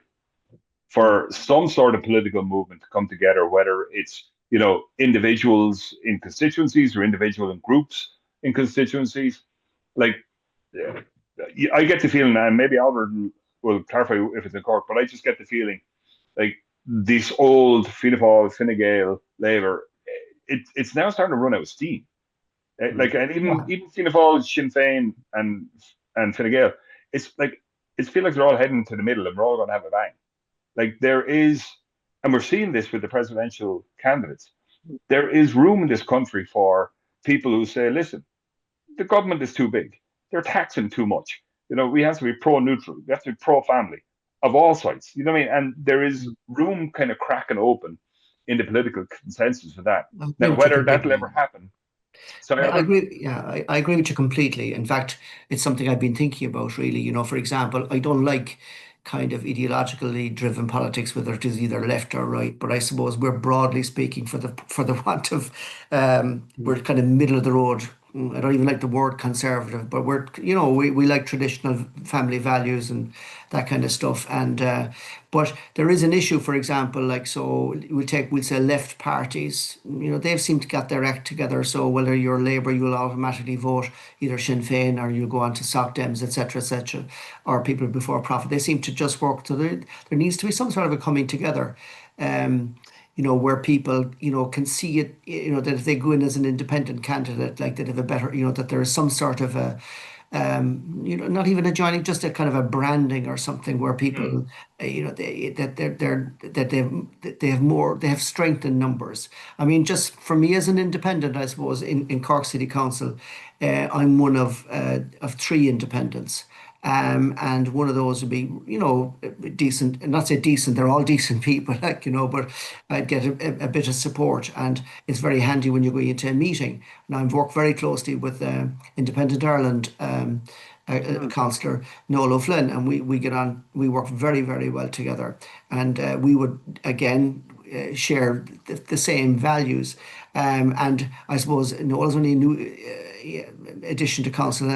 for some sort of political movement to come together, whether it's, individuals in constituencies or individual in groups in constituencies. Like, I get the feeling, and maybe Albert will clarify if it's in Cork, but I just get the feeling like this old Fianna Fáil, Fine Gael, Labour, it's now starting to run out of steam. Like, and even Fianna Fáil, Sinn Féin, and Fine Gael, it's feels like they're all heading to the middle, and we're all going to have a bang. Like, there is, and we're seeing this with the presidential candidates, there is room in this country for people who say, listen, the government is too big. They're taxing too much. We have to be pro-neutral. We have to be pro-family of all sides. You know what I mean? And there is room kind of cracking open in the political consensus for that. Now, whether that'll ever happen. I agree. Yeah, I agree with you completely. In fact, it's something I've been thinking about, really. For example, I don't like kind of ideologically driven politics, whether it is either left or right. But I suppose we're, broadly speaking, for the want of, we're kind of middle of the road. I don't even like the word conservative, but we like traditional family values and that kind of stuff. And but there is an issue, for example, like, so we'll say left parties, they've seemed to get their act together. So whether you're Labour, you'll automatically vote either Sinn Féin or you go on to Soc Dems, etc., or People Before Profit. They seem to just work. So there needs to be some sort of a coming together. Where people, can see it, that if they go in as an independent candidate, like, that have a better, that there is some sort of a not even adjoining, just a kind of a branding or something where people, they have strength in numbers. I mean, just for me as an independent, I suppose in Cork City Council, I'm one of 3 independents. And one of those would be, decent, and not say decent, they're all decent people, but I'd get a bit of support. And it's very handy when you're going into a meeting. And I've worked very closely with Independent Ireland councillor Noel O'Flynn, and we get on, we work very, very well together. And we would, again, share the same values. And I suppose Noel's only a new addition to council.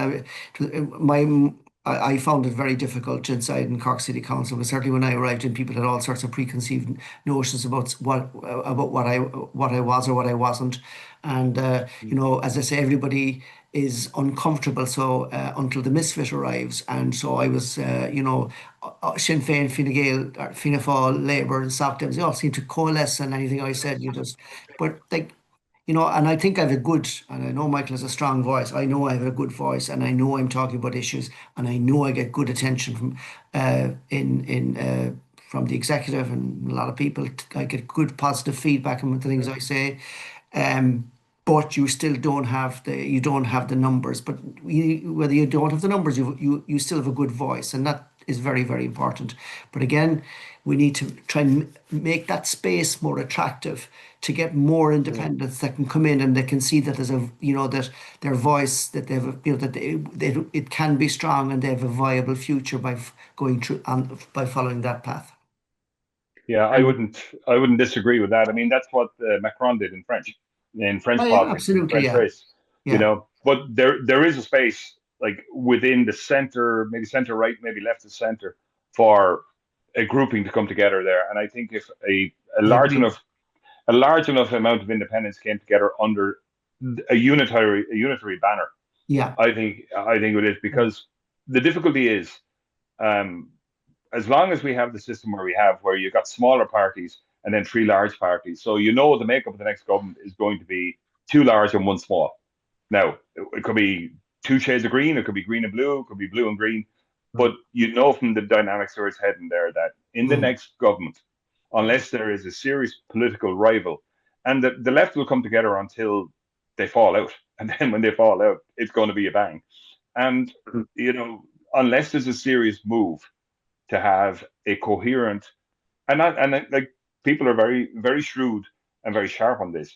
I found it very difficult inside in Cork City Council, but certainly when I arrived in, people had all sorts of preconceived notions about what I was or what I wasn't. And as I say, everybody is uncomfortable. So until the misfit arrives, and so I was, Sinn Féin, Fine Gael, Fianna Fáil, Labour, and Soc Dems, they all seem to coalesce on anything I said. But like. And I think I have and I know Michael has a strong voice. I know I have a good voice, and I know I'm talking about issues, and I know I get good attention from from the executive and a lot of people. I get good positive feedback on the things I say. But you still don't have the numbers. But whether you don't have the numbers, you still have a good voice, and that is very, very important. But again, we need to try and make that space more attractive to get more independents that can come in and they can see that there's that their voice, that they have it can be strong and they have a viable future by going through by following that path. Yeah, I wouldn't disagree with that. I mean, that's what Macron did in French politics, absolutely, in French race. But there is a space like within the center, maybe center right, maybe left of center, for a grouping to come together there. And I think if a large enough amount of independents came together under a unitary banner, I think it is, because the difficulty is, as long as we have the system where you've got smaller parties and then 3 large parties, so the makeup of the next government is going to be 2 large and 1 small. Now, it could be 2 shades of green, it could be green and blue, it could be blue and green, but from the dynamics where it's heading there that in the next government, unless there is a serious political rival, and the left will come together until they fall out, and then when they fall out, it's going to be a bang. And unless there's a serious move to have a coherent, and people are very, very shrewd and very sharp on this.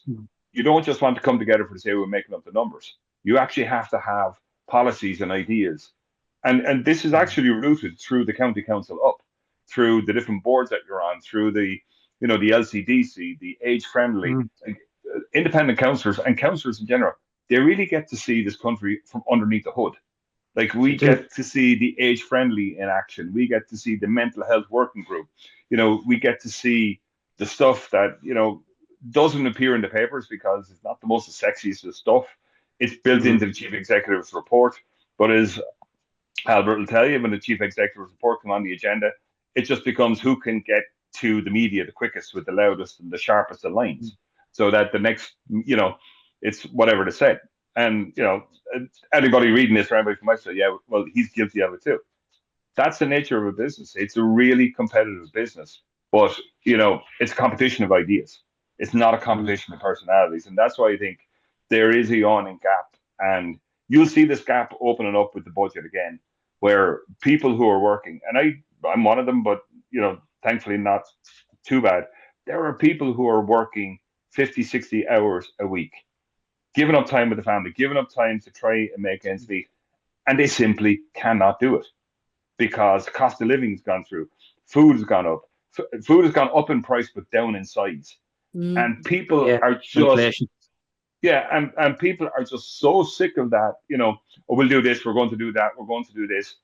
You don't just want to come together for the sake of making up the numbers. You actually have to have policies and ideas, and this is actually rooted through the county council up, through the different boards that you're on, through the the LCDC, the age-friendly, independent councillors and councillors in general. They really get to see this country from underneath the hood. Like, we get to see the age-friendly in action. We get to see the mental health working group. We get to see the stuff that, doesn't appear in the papers because it's not the most sexiest of stuff. It's built into the chief executive's report. But as Albert will tell you, when the chief executive's report comes on the agenda, it just becomes who can get to the media the quickest with the loudest and the sharpest of lines, so that the next, it's whatever to say. And, anybody reading this, or anybody from Wexford, well, he's guilty of it too. That's the nature of a business. It's a really competitive business, but, it's a competition of ideas. It's not a competition of personalities. And that's why I think there is a yawning gap. And you'll see this gap opening up with the budget again, where people who are working, and I'm one of them, but, thankfully not too bad. There are people who are working 50, 60 hours a week, giving up time with the family, giving up time to try and make ends meet, and they simply cannot do it because the cost of living has gone through, food has gone up, food has gone up in price but down in size, and people are just and people are just so sick of that. We'll do this, we're going to do that, we're going to do this,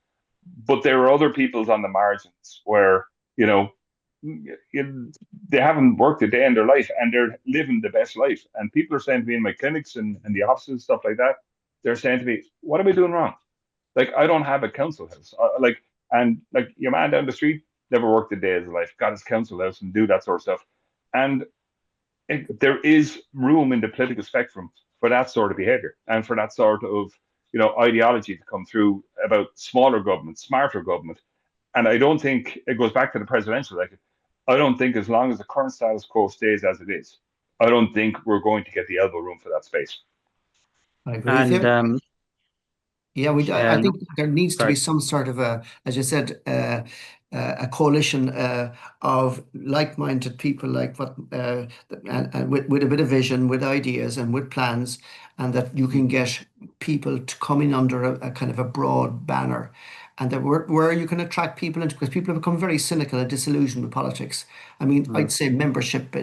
but there are other people's on the margins where they haven't worked a day in their life and they're living the best life. And people are saying to me in my clinics and the offices and stuff like that, they're saying to me, what am I doing wrong? Like, I don't have a council house. Your man down the street never worked a day in his life, got his council house and do that sort of stuff. And there is room in the political spectrum for that sort of behavior and for that sort of, ideology to come through about smaller government, smarter government. And I don't think it goes back to the presidential election. I don't think as long as the current status quo stays as it is, I don't think we're going to get the elbow room for that space. I agree with you. And Yeah, I think there needs to be sorry. some sort of as you said, a coalition of like-minded people, like what, and with a bit of vision, with ideas, and with plans, and that you can get people to come in under a kind of a broad banner, and that where you can attract people into, because people have become very cynical and disillusioned with politics. I mean, I'd say membership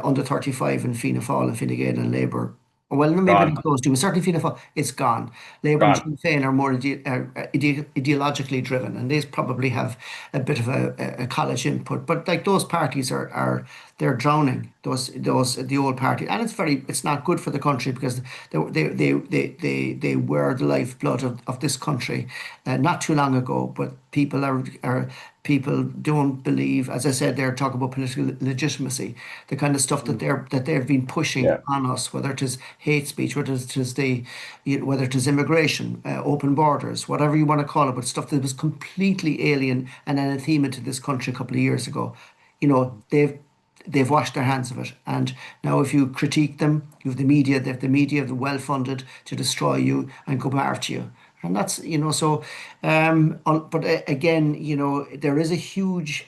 under 35 in Fianna Fáil and Fine Gael and Labour. Well, maybe Gone. not those two, but certainly Fianna Fáil, it's gone. Labour and Sinn Féin are more ideologically driven, and they probably have a bit of a college input. But like those parties they're drowning. The old party, and it's not good for the country, because they were the lifeblood of this country not too long ago. But people don't believe, as I said, they're talking about political legitimacy, the kind of stuff that they've been pushing on us, whether it is hate speech, whether it is immigration, open borders, whatever you want to call it, but stuff that was completely alien and anathema to this country a couple of years ago. They've washed their hands of it, and now if you critique them, you have the media. They have the media, the well-funded, to destroy you and go after you. And that's, so, but again, there is a huge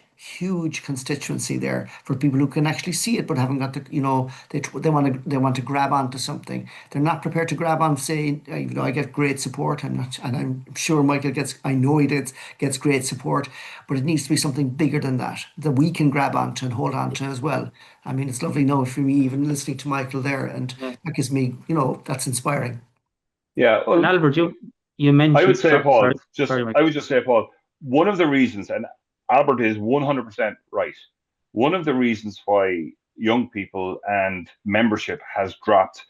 constituency there for people who can actually see it, but haven't got they want to grab onto something. They're not prepared to grab on, say, I get great support. And I'm sure Michael gets great support, but it needs to be something bigger than that we can grab onto and hold on to as well. I mean, it's lovely now for me, even listening to Michael there, and that gives me, that's inspiring. Yeah. Well, Albert, you mentioned. I would say, Paul, I would just say, Paul, one of the reasons, and Albert is 100% right, one of the reasons why young people and membership has dropped,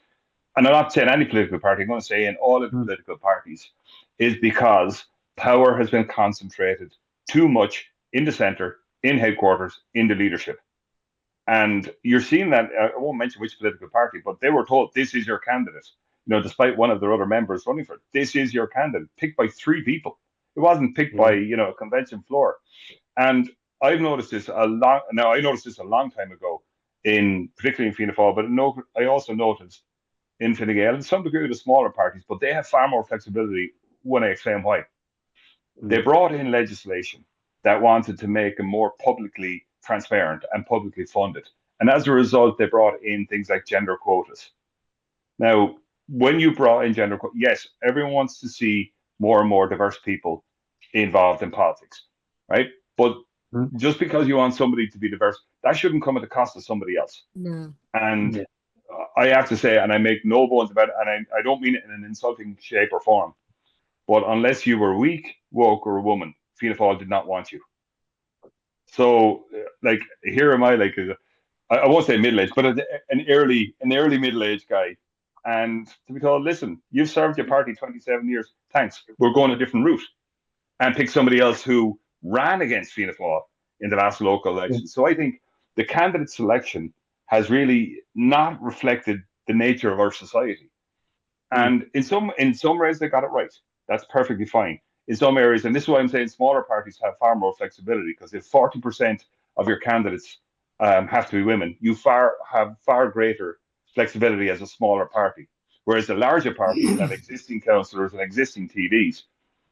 and I'm not saying any political party, I'm going to say in all of the political parties, is because power has been concentrated too much in the centre, in headquarters, in the leadership. And you're seeing that, I won't mention which political party, but they were told, this is your candidate. Despite one of their other members running for it, this is your candidate, picked by 3 people. It wasn't picked by, a convention floor. And I've noticed this I noticed this a long time ago, particularly in Fianna Fáil, but I also noticed in Fine Gael and some degree with the smaller parties, but they have far more flexibility when I explain why. They brought in legislation that wanted to make them more publicly transparent and publicly funded. And as a result, they brought in things like gender quotas. Now, when you brought in gender quotas, yes, everyone wants to see more and more diverse people involved in politics, right? But just because you want somebody to be diverse, that shouldn't come at the cost of somebody else. No. And I have to say, and I make no bones about it, and I don't mean it in an insulting shape or form, but unless you were weak, woke, or a woman, Fianna Fáil did not want you. So, here am I, I won't say middle-aged, but an early middle-aged guy. And to be told, listen, you've served your party 27 years. Thanks. We're going a different route, and pick somebody else who ran against Fianna Fáil in the last local election. So I think the candidate selection has really not reflected the nature of our society. And in some areas they got it right. That's perfectly fine. In some areas, and this is why I'm saying smaller parties have far more flexibility, because if 40% of your candidates have to be women, you have far greater flexibility as a smaller party, whereas the larger parties have existing councillors and existing TDs.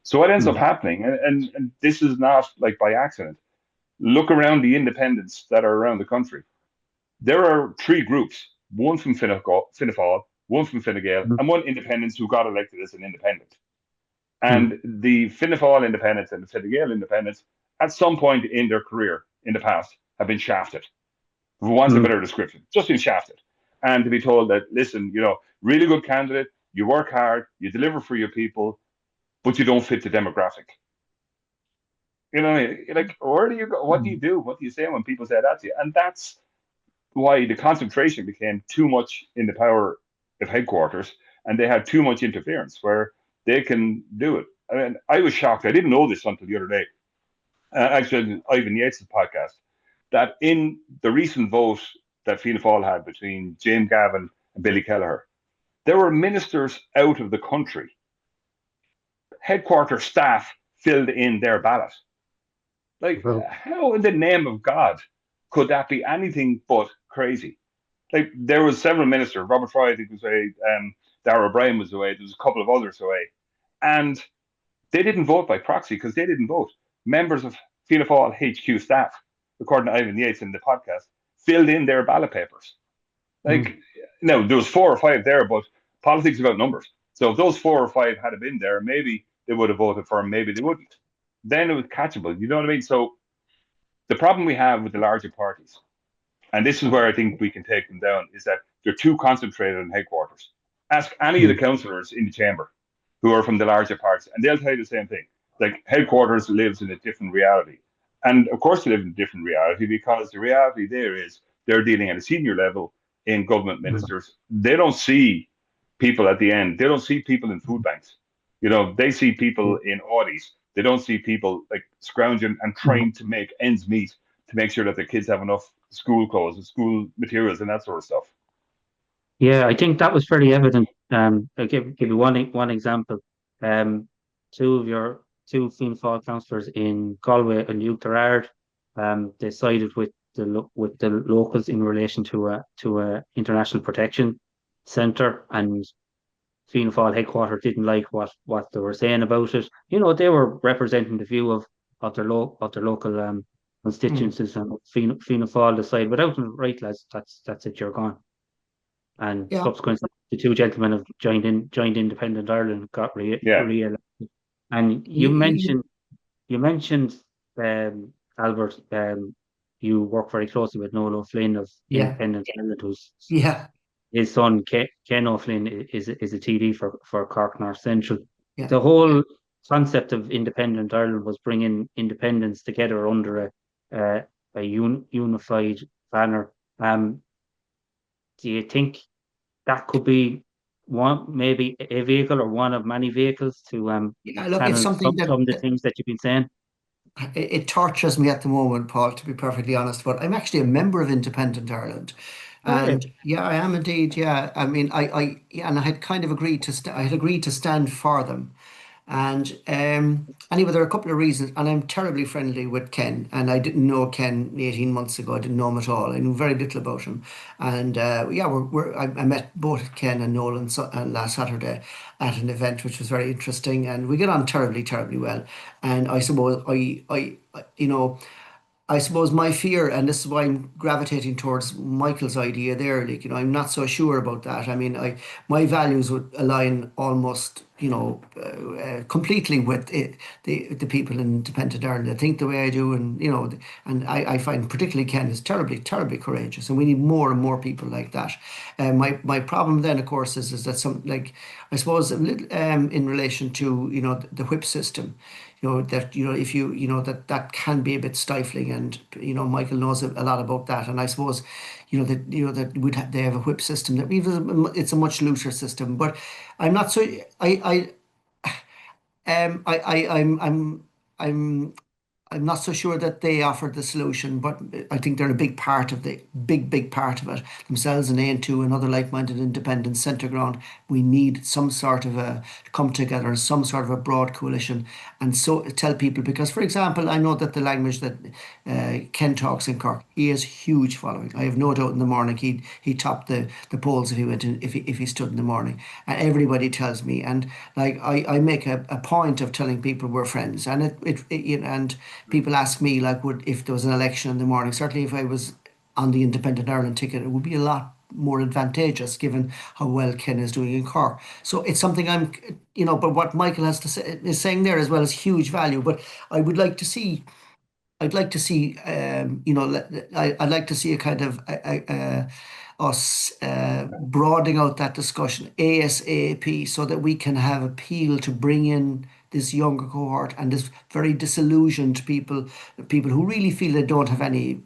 So what ends up happening, and this is not by accident, look around the independents that are around the country. There are 3 groups, one from Fianna Fáil, one from Fine Gael, and one independent who got elected as an independent. And the Fianna Fáil independents and the Fine Gael independents, at some point in their career in the past, have been shafted. For want of a better description, just been shafted. And to be told that, listen, really good candidate, you work hard, you deliver for your people, but you don't fit the demographic. What I mean? Where do you go? What do you do? What do you say when people say that to you? And that's why the concentration became too much in the power of headquarters, and they had too much interference where they can do it. I mean, I was shocked. I didn't know this until the other day. Actually, Ivan Yates' podcast, that in the recent vote that Fianna Fáil had between James Gavin and Billy Kelleher, there were ministers out of the country headquarter staff filled in their ballot. Like, how in the name of God could that be anything but crazy? Like, there was several ministers, Robert Fry, I think, was away, Darragh O'Brien was away, there was a couple of others away, and they didn't vote by proxy because they didn't vote. Members of Fianna Fáil HQ staff, according to Ivan Yates in the podcast, filled in their ballot papers. Like, now, there was 4 or 5 there, but politics is about numbers. So if those 4 or 5 had been there, maybe they would have voted for him, maybe they wouldn't. Then it was catchable, you know what I mean? So the problem we have with the larger parties, and this is where I think we can take them down, is that they're too concentrated in headquarters. Ask any of the councillors in the chamber who are from the larger parties, and they'll tell you the same thing. Like, headquarters lives in a different reality. And of course they live in a different reality, because the reality there is they're dealing at a senior level in government ministers. They don't see people at the end. They don't see people in food banks. You know, they see people in Audis. They don't see people like scrounging and trying to make ends meet to make sure that their kids have enough school clothes and school materials and that sort of stuff. Yeah, I think that was fairly evident. I'll give you one example. Two Fianna Fáil councillors in Galway and Louth, they sided with the locals in relation to a international protection centre, and Fianna Fáil headquarters didn't like what they were saying about it. You know, they were representing the view of their local constituencies, and Fianna Fáil decided, without them, right, lads, that's it, you're gone. And subsequently, the 2 gentlemen have joined Independent Ireland, got re-elected. And you mentioned Albert, you work very closely with Noel O'Flynn of Independent Ireland, who's his son Ken O'Flynn is a TD for Cork North Central. The whole concept of Independent Ireland was bringing independents together under a unified banner. Do you think that could be maybe a vehicle or one of many vehicles to it's something some of the things that you've been saying? It tortures me at the moment, Paul, to be perfectly honest, but I'm actually a member of Independent Ireland. And I am indeed. Yeah, I mean, I had kind of agreed to stand for them. And anyway, there are a couple of reasons, and I'm terribly friendly with Ken, and I didn't know Ken 18 months ago. I didn't know him at all. I knew very little about him, and I met both Ken and Nolan last Saturday at an event, which was very interesting, and we get on terribly, terribly well. And I suppose I suppose my fear, and this is why I'm gravitating towards Michael's idea there, like, you know, I'm not so sure about that. I mean, my values would align almost, completely with the people in Independent Ireland. I think the way I do, and, and I find particularly Ken is terribly, terribly courageous, and we need more and more people like that. My problem then, of course, is that I suppose, in relation to, the whip system, if that can be a bit stifling, and Michael knows a lot about that, and I suppose they have a whip system that it's a much looser system, but I'm not so I'm not so sure that they offered the solution, but I think they're a big part of big part of it themselves, and A2 and other like-minded independent centre ground. We need some sort of a come together, some sort of a broad coalition, and so tell people, because, for example, I know that the language that Ken talks in Cork, he has huge following. I have no doubt in the morning he topped the polls if he stood in the morning, and everybody tells me, and like I make a point of telling people we're friends, and and people ask me, like, if there was an election in the morning, certainly if I was on the Independent Ireland ticket, it would be a lot more advantageous given how well Ken is doing in Cork. So it's something but what Michael has to say is saying there as well is huge value. But I'd like to see a kind of us broadening out that discussion ASAP, so that we can have appeal to bring in this younger cohort and this very disillusioned people who really feel they don't have any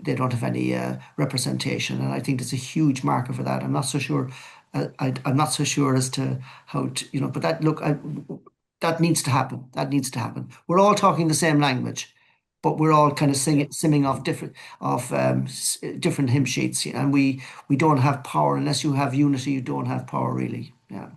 representation. And I think there's a huge marker for that. I'm not so sure. I'm not so sure as to how to, but that needs to happen. That needs to happen. We're all talking the same language, but we're all kind of singing off different hymn sheets, and we don't have power unless you have unity. You don't have power, really. Yeah.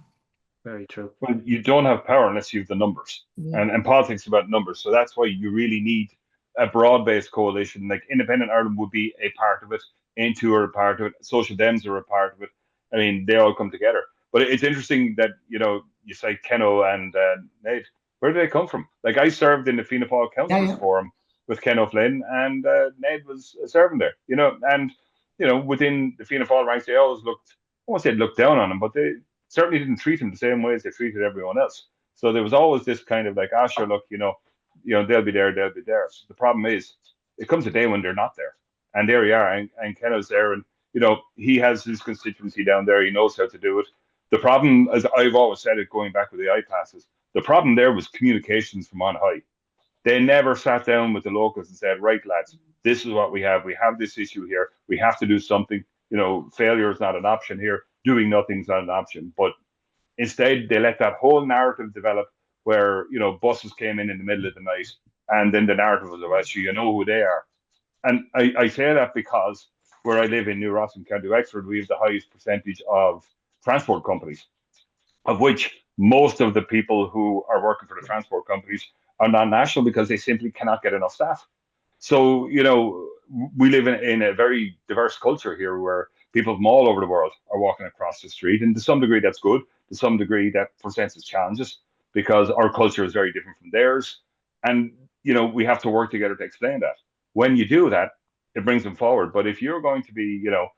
Very true. Well, you don't have power unless you have the numbers, and politics is about numbers. So that's why you really need a broad-based coalition. Like Independent Ireland would be a part of it, Into are a part of it, Social Dems are a part of it. I mean, they all come together. But it's interesting that, you know, you say Kenno and Ned. Where do they come from? Like, I served in the Fianna Fáil Councillors Forum with Kenno Flynn, and Ned was serving there, you know. And, you know, within the Fianna Fáil ranks, they always looked, I won't say looked down on him, but they certainly didn't treat him the same way as they treated everyone else. So there was always this kind of like, ah, sure, look, you know, they'll be there, they'll be there. So the problem is, it comes a day when they're not there. And there we are, and Kenno's there, and, you know, he has his constituency down there, he knows how to do it. The problem, as I've always said it, going back with the iPasses, the problem there was communications from on high. They never sat down with the locals and said, right, lads, this is what we have this issue here, we have to do something, you know, failure is not an option here, doing nothing's not an option. But instead, they let that whole narrative develop where, you know, buses came in the middle of the night, and then the narrative was, well, you know who they are. And I say that because where I live in New Ross in County Wexford, we have the highest percentage of transport companies, of which most of the people who are working for the transport companies are non-national because they simply cannot get enough staff. So, you know, we live in a very diverse culture here where people from all over the world are walking across the street. And to some degree, that's good. To some degree, that presents its challenges because our culture is very different from theirs. And, you know, we have to work together to explain that. When you do that, it brings them forward. But if you're going to be, you know,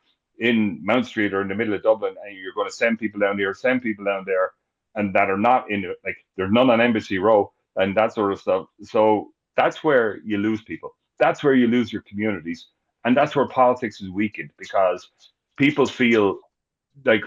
in Mount Street or in the middle of Dublin, and you're going to send people down there, and that are not in it, like there's none on Embassy Row and that sort of stuff. So that's where you lose people. That's where you lose your communities. And that's where politics is weakened, because people feel like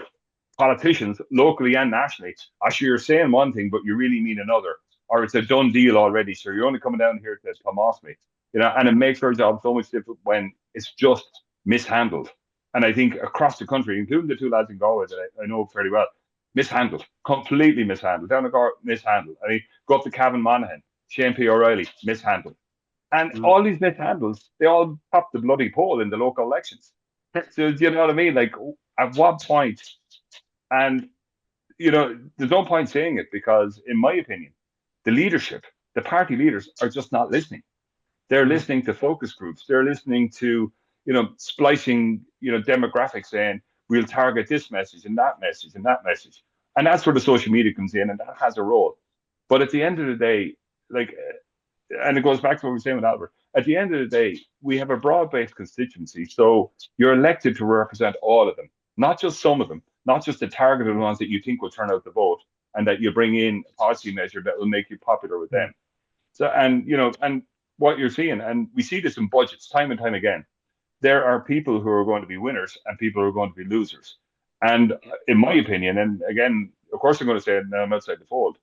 politicians, locally and nationally, actually you're saying one thing, but you really mean another, or it's a done deal already. So you're only coming down here to come off me, you know, and it makes our job so much different when it's just mishandled. And I think across the country, including the two lads in Galway that I know fairly well, mishandled, completely mishandled. Down the Galway, mishandled. I mean, go up to Cavan Monaghan, Shane P. O'Reilly, mishandled. And all these mishandles, they all popped the bloody poll in the local elections. So, do you know what I mean? Like, at what point? And, you know, there's no point saying it because, in my opinion, the leadership, the party leaders are just not listening. They're listening to focus groups. They're listening to, you know, splicing, you know, demographics, saying we'll target this message and that message and that message. And that's where the social media comes in, and that has a role. But at the end of the day, like, and it goes back to what we were saying with Albert, at the end of the day, we have a broad-based constituency. So you're elected to represent all of them, not just some of them, not just the targeted ones that you think will turn out the vote and that you bring in a policy measure that will make you popular with them. So, and, you know, and what you're seeing, and we see this in budgets time and time again, there are people who are going to be winners and people who are going to be losers. And in my opinion, and again, of course I'm going to say it now, I'm outside the fold,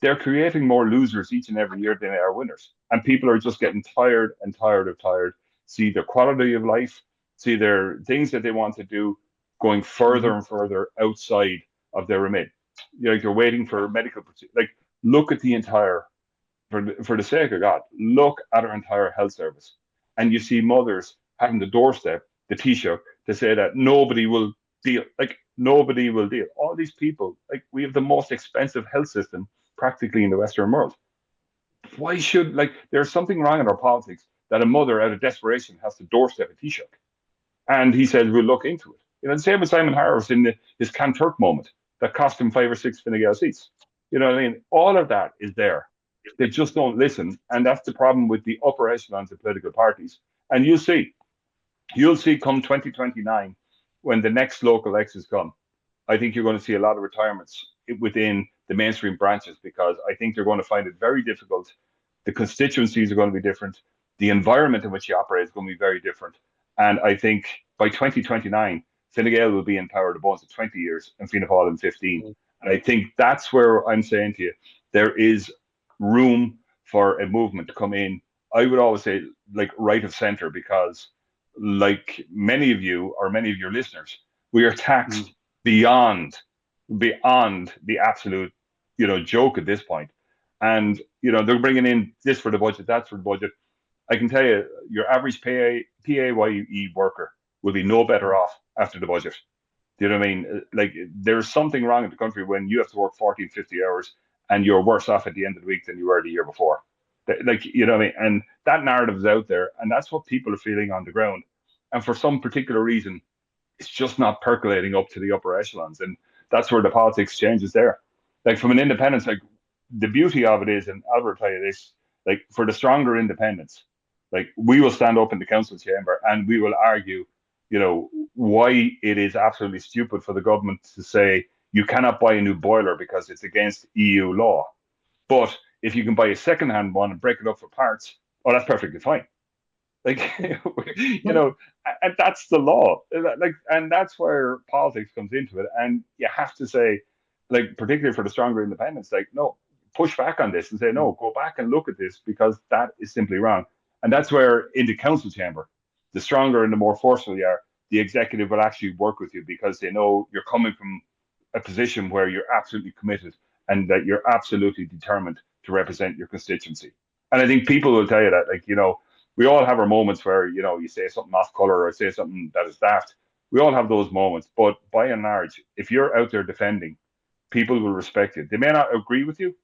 they're creating more losers each and every year than they are winners. And people are just getting tired and tired of see their quality of life, see their things that they want to do going further and further outside of their remit. You know, like you're waiting for medical, like look at the entire, for the sake of God, look at our entire health service. And you see mothers having the doorstep, the Taoiseach, to say that nobody will deal, like nobody will deal. All these people, like we have the most expensive health system practically in the Western world. Why should, like, there's something wrong in our politics that a mother out of desperation has to doorstep a Taoiseach. And he says, we'll look into it. You know, the same with Simon Harris in his Canturk moment that cost him 5 or 6 Fine Gael seats. You know what I mean? All of that is there. They just don't listen. And that's the problem with the upper echelons of political parties. And you'll see come 2029, when the next local elections come, I think you're going to see a lot of retirements within the mainstream branches, because I think they're going to find it very difficult. The constituencies are going to be different. The environment in which you operate is going to be very different. And I think by 2029, Fine Gael will be in power the balance of 20 years and Fianna Fáil in 15. And I think that's where I'm saying to you, there is room for a movement to come in. I would always say like right of centre, because like many of you or many of your listeners, we are taxed beyond the absolute, you know, joke at this point. And, you know, they're bringing in this for the budget, that's for the budget. I can tell you, your average PAYE worker will be no better off after the budget. Do you know what I mean? Like, there's something wrong in the country when you have to work 40, 50 hours and you're worse off at the end of the week than you were the year before. Like, you know what I mean? And that narrative is out there, and that's what people are feeling on the ground. And for some particular reason, it's just not percolating up to the upper echelons. And that's where the politics changes there. Like, from an independence, like, the beauty of it is, and Albert will tell you this, like, for the stronger independents, like, we will stand up in the council chamber and we will argue, you know, why it is absolutely stupid for the government to say you cannot buy a new boiler because it's against EU law. But if you can buy a second-hand one and break it up for parts, oh, that's perfectly fine. Like, you know, and that's the law. Like, and that's where politics comes into it. And you have to say, like, particularly for the stronger independents, like, no, push back on this and say, no, go back and look at this, because that is simply wrong. And that's where, in the council chamber, the stronger and the more forceful you are, the executive will actually work with you, because they know you're coming from a position where you're absolutely committed and that you're absolutely determined to represent your constituency. And I think people will tell you that, like, you know, we all have our moments where, you know, you say something off color or say something that is daft. We all have those moments, but by and large, if you're out there defending, people will respect you. They may not agree with you,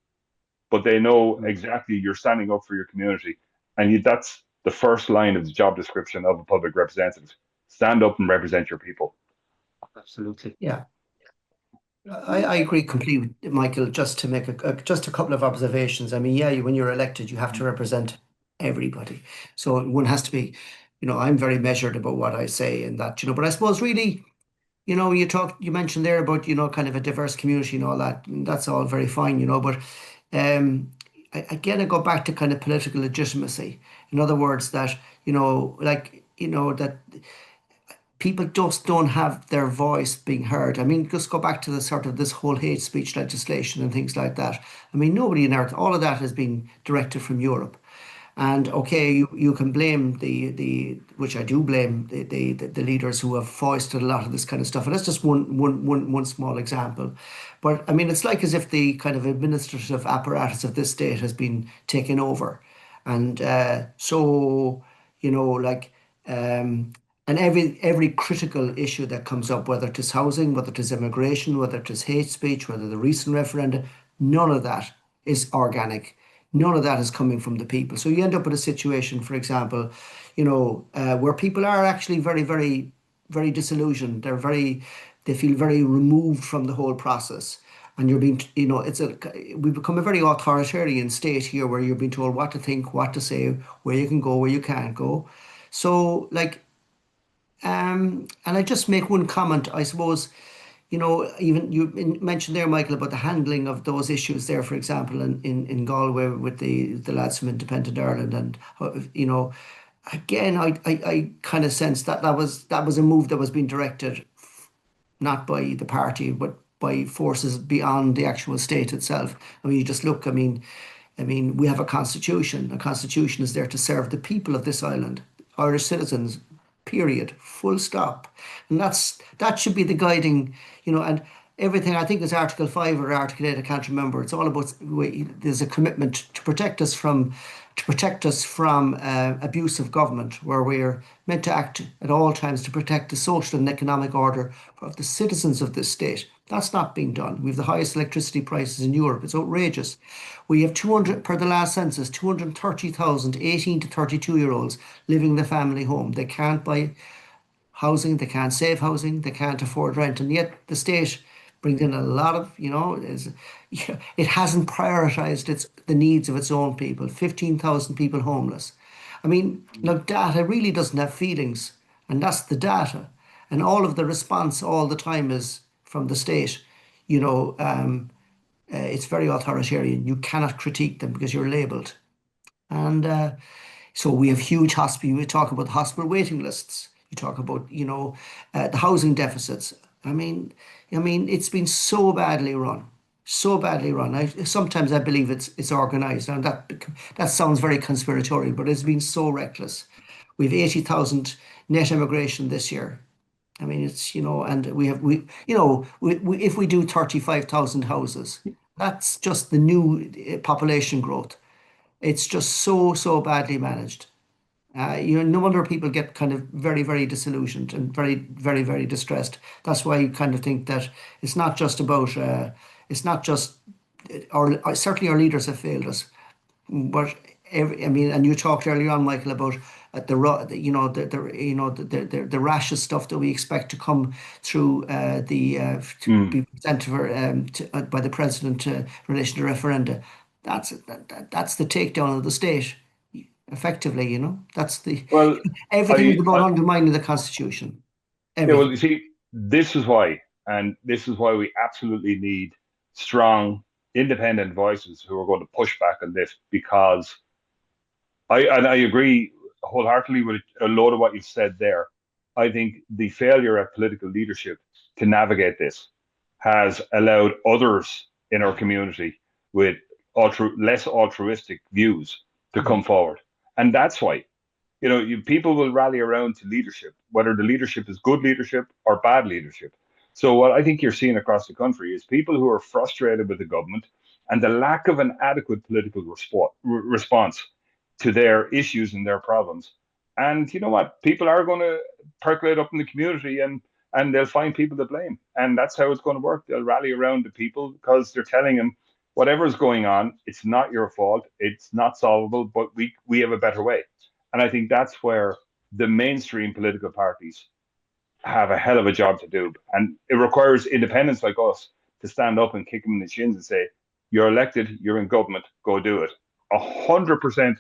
but they know exactly you're standing up for your community. And that's the first line of the job description of a public representative. Stand up and represent your people. Absolutely. Yeah. I agree completely, Michael. Just to make just a couple of observations. I mean, yeah, when you're elected, you have to represent everybody. So one has to be, you know, I'm very measured about what I say and that, you know, but I suppose really, you know, you mentioned there about, you know, kind of a diverse community and all that, and that's all very fine, you know, but again, I go back to kind of political legitimacy. In other words, that, you know, like, you know, that people just don't have their voice being heard. I mean, just go back to the sort of this whole hate speech legislation and things like that. I mean, nobody in Earth, all of that has been directed from Europe. And okay, you can blame the which I do blame the leaders who have foisted a lot of this kind of stuff. And that's just one small example. But I mean, it's like as if the kind of administrative apparatus of this state has been taken over. And so, you know, like, and every critical issue that comes up, whether it is housing, whether it is immigration, whether it is hate speech, whether the recent referendum, none of that is organic. None of that is coming from the people. So you end up with a situation, for example, you know, where people are actually very, very, very disillusioned. They feel very removed from the whole process. And you're being, you know, we've become a very authoritarian state here, where you're being told what to think, what to say, where you can go, where you can't go. So, like, and I just make one comment, I suppose. You know, even you mentioned there, Michael, about the handling of those issues there, for example, in Galway with the lads from Independent Ireland. And, you know, again, I kind of sense that was a move that was being directed not by the party, but by forces beyond the actual state itself. I mean, you just look, I mean, we have a constitution. A constitution is there to serve the people of this island, Irish citizens, period, full stop. And that should be the guiding, you know, and everything, I think, is Article 5 or Article 8, I can't remember. It's all about, there's a commitment to protect us from abuse of government, where we're meant to act at all times to protect the social and economic order of the citizens of this state. That's not being done. We have the highest electricity prices in Europe. It's outrageous. We have 200, per the last census, 230,000 18 to 32-year-olds living in the family home. They can't buy housing, they can't save housing, they can't afford rent, and yet the state brings in a lot of, you know, it hasn't prioritised the needs of its own people. 15,000 people homeless. I mean, look, data really doesn't have feelings, and that's the data. And all of the response all the time is from the state, you know, it's very authoritarian. You cannot critique them because you're labelled. And so we have huge hospital. We talk about hospital waiting lists. You talk about, you know, the housing deficits. I mean, it's been so badly run, so badly run. Sometimes I believe it's organised, and that sounds very conspiratorial, but it's been so reckless. We've 80,000 net immigration this year. I mean, it's, you know, and if we do 35,000 houses, that's just the new population growth. It's just so badly managed. No wonder people get kind of very, very disillusioned and very, very, very distressed. That's why you kind of think that it's not just about, it's not just, certainly our leaders have failed us. But and you talked earlier on, Michael, about the rashest stuff that we expect to come through to be presented by the president in relation to referenda. That's the takedown of the state, effectively. That's everything is about undermining the Constitution. Yeah, well, you see, this is why we absolutely need strong, independent voices who are going to push back on this, because I agree wholeheartedly with a lot of what you've said there. I think the failure of political leadership to navigate this has allowed others in our community with less altruistic views to come forward. And that's why, people will rally around to leadership, whether the leadership is good leadership or bad leadership. So what I think you're seeing across the country is people who are frustrated with the government and the lack of an adequate political response to their issues and their problems. And you know what? People are going to percolate up in the community, and they'll find people to blame. And that's how it's going to work. They'll rally around the people because they're telling them, whatever's going on, it's not your fault. It's not solvable, but we have a better way. And I think that's where the mainstream political parties have a hell of a job to do. And it requires independents like us to stand up and kick them in the shins and say, you're elected, you're in government, go do it. 100%.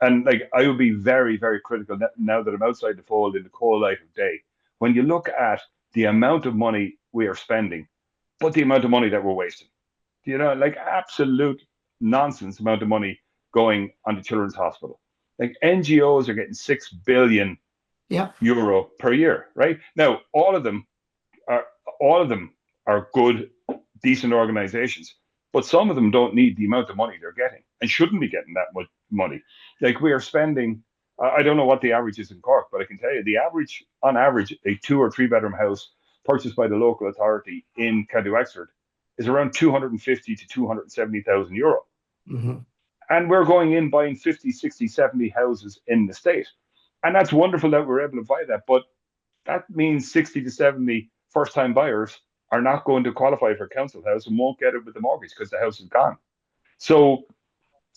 And I would be very, very critical now that I'm outside the fold in the cold light of day. When you look at the amount of money we are spending, but the amount of money that we're wasting, absolute nonsense amount of money going on the Children's Hospital. NGOs are getting €6 billion per year, right? Now, all of them are good, decent organizations, but some of them don't need the amount of money they're getting and shouldn't be getting that much money. We are spending, I don't know what the average is in Cork, but I can tell you on average, a 2 or 3 bedroom house purchased by the local authority in County Wexford is around 250 to 270,000 euro. Mm-hmm. And we're going in buying 50, 60, 70 houses in the state. And that's wonderful that we're able to buy that. But that means 60 to 70 first-time buyers are not going to qualify for a council house and won't get it with the mortgage because the house is gone. So,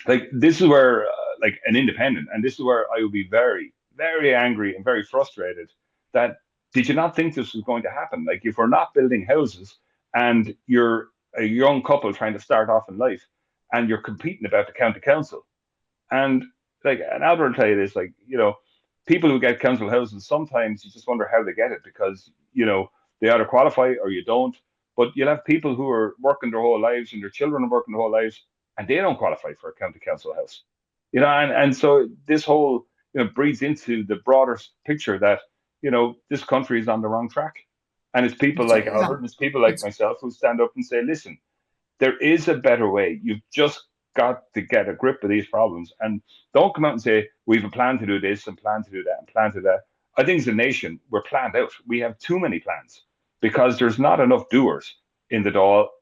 this is where, an independent, and this is where I would be very, very angry and very frustrated that, did you not think this was going to happen? If we're not building houses and you're a young couple trying to start off in life and you're competing about the county council, and Albert will tell you this, people who get council houses, sometimes you just wonder how they get it, because, they either qualify or you don't. But you'll have people who are working their whole lives and their children are working their whole lives and they don't qualify for a county council house. And so this whole, breeds into the broader picture that, this country is on the wrong track. And it's people like Albert and it's people like myself who stand up and say, listen, there is a better way. You've just got to get a grip of these problems, and don't come out and say, we have a plan to do this and plan to do that and plan to do that. I think as a nation, we're planned out. We have too many plans because there's not enough doers in the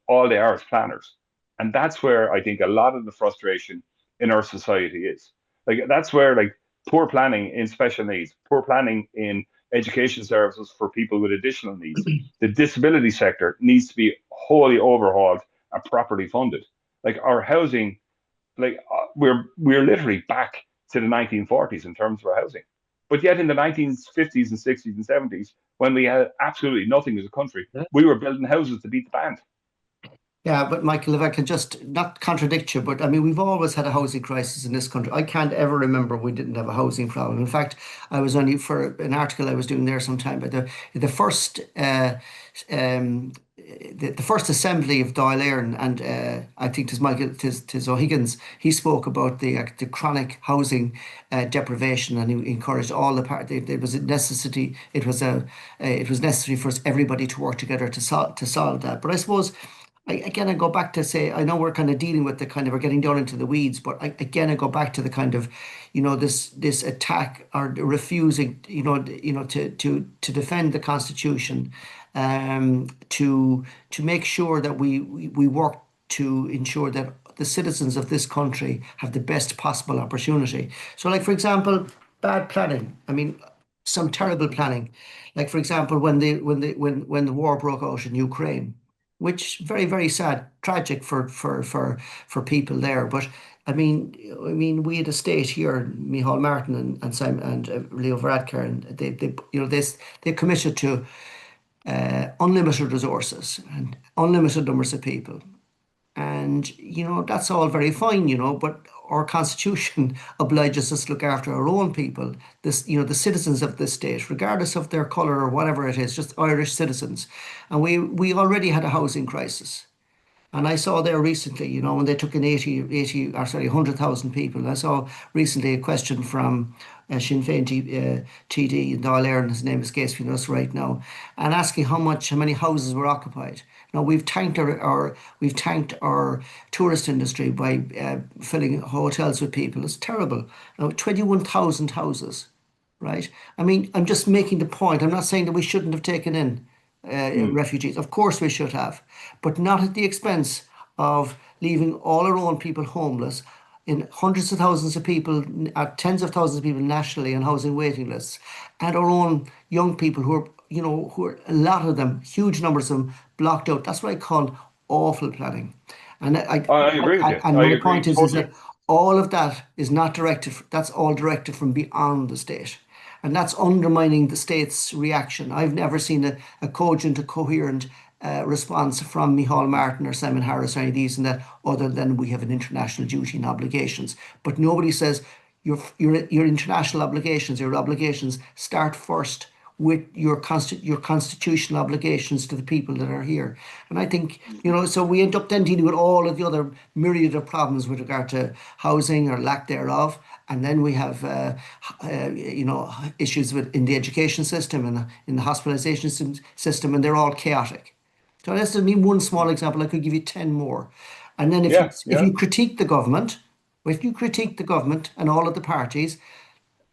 all they are is planners. And that's where I think a lot of the frustration in our society is. That's where poor planning in special needs, poor planning in education services for people with additional needs. The disability sector needs to be wholly overhauled and properly funded. Our housing, we're literally back to the 1940s in terms of our housing. But yet in the 1950s and 60s and 70s, when we had absolutely nothing as a country, we were building houses to beat the band. Yeah, but Michael, if I could just not contradict you, but we've always had a housing crisis in this country. I can't ever remember we didn't have a housing problem. In fact, I was only for an article I was doing there sometime, but the first assembly of Dáil Éireann, and I think tis O'Higgins, he spoke about the chronic housing deprivation, and he encouraged all the parties. It was a necessity. It was necessary for everybody to work together to solve that. But I suppose, I go back to say, I know we're kind of dealing with we're getting down into the weeds, but I go back to the kind of, this attack or refusing, to defend the Constitution, to make sure that we work to ensure that the citizens of this country have the best possible opportunity. So, for example, bad planning. I mean, some terrible planning. Like for example, when the war broke out in Ukraine, which very, very sad, tragic for people there. But I mean, we had a state here, Micheál Martin and Simon and Leo Varadkar, and they committed to unlimited resources and unlimited numbers of people. And, that's all very fine, but our constitution obliges us to look after our own people, the citizens of this state, regardless of their colour or whatever it is, just Irish citizens. And we already had a housing crisis. And I saw there recently, when they took in 100,000 people. I saw recently a question from Sinn Féin TD in Dáil Éireann, his name escapes me us right now, and asking how many houses were occupied. Now we've tanked our tourist industry by filling hotels with people. It's terrible. Now 21,000 houses, right? I mean, I'm just making the point. I'm not saying that we shouldn't have taken in refugees. Of course we should have, but not at the expense of leaving all our own people homeless, in hundreds of thousands of people, tens of thousands of people nationally on housing waiting lists, and our own young people who are a lot of them, huge numbers of them, blocked out. That's what I call awful planning. And I agree with you. And my point is that all of that is not directed. That's all directed from beyond the state. And that's undermining the state's reaction. I've never seen a cogent, a coherent response from Micheál Martin or Simon Harris or any of these and that, other than we have an international duty and obligations. But nobody says your international obligations, your obligations start first with your constitutional obligations to the people that are here. And I think, so we end up then dealing with all of the other myriad of problems with regard to housing or lack thereof. And then we have, issues in the education system and in the hospitalisation system, and they're all chaotic. So that's just me one small example. I could give you 10 more. And then if you critique the government, and all of the parties,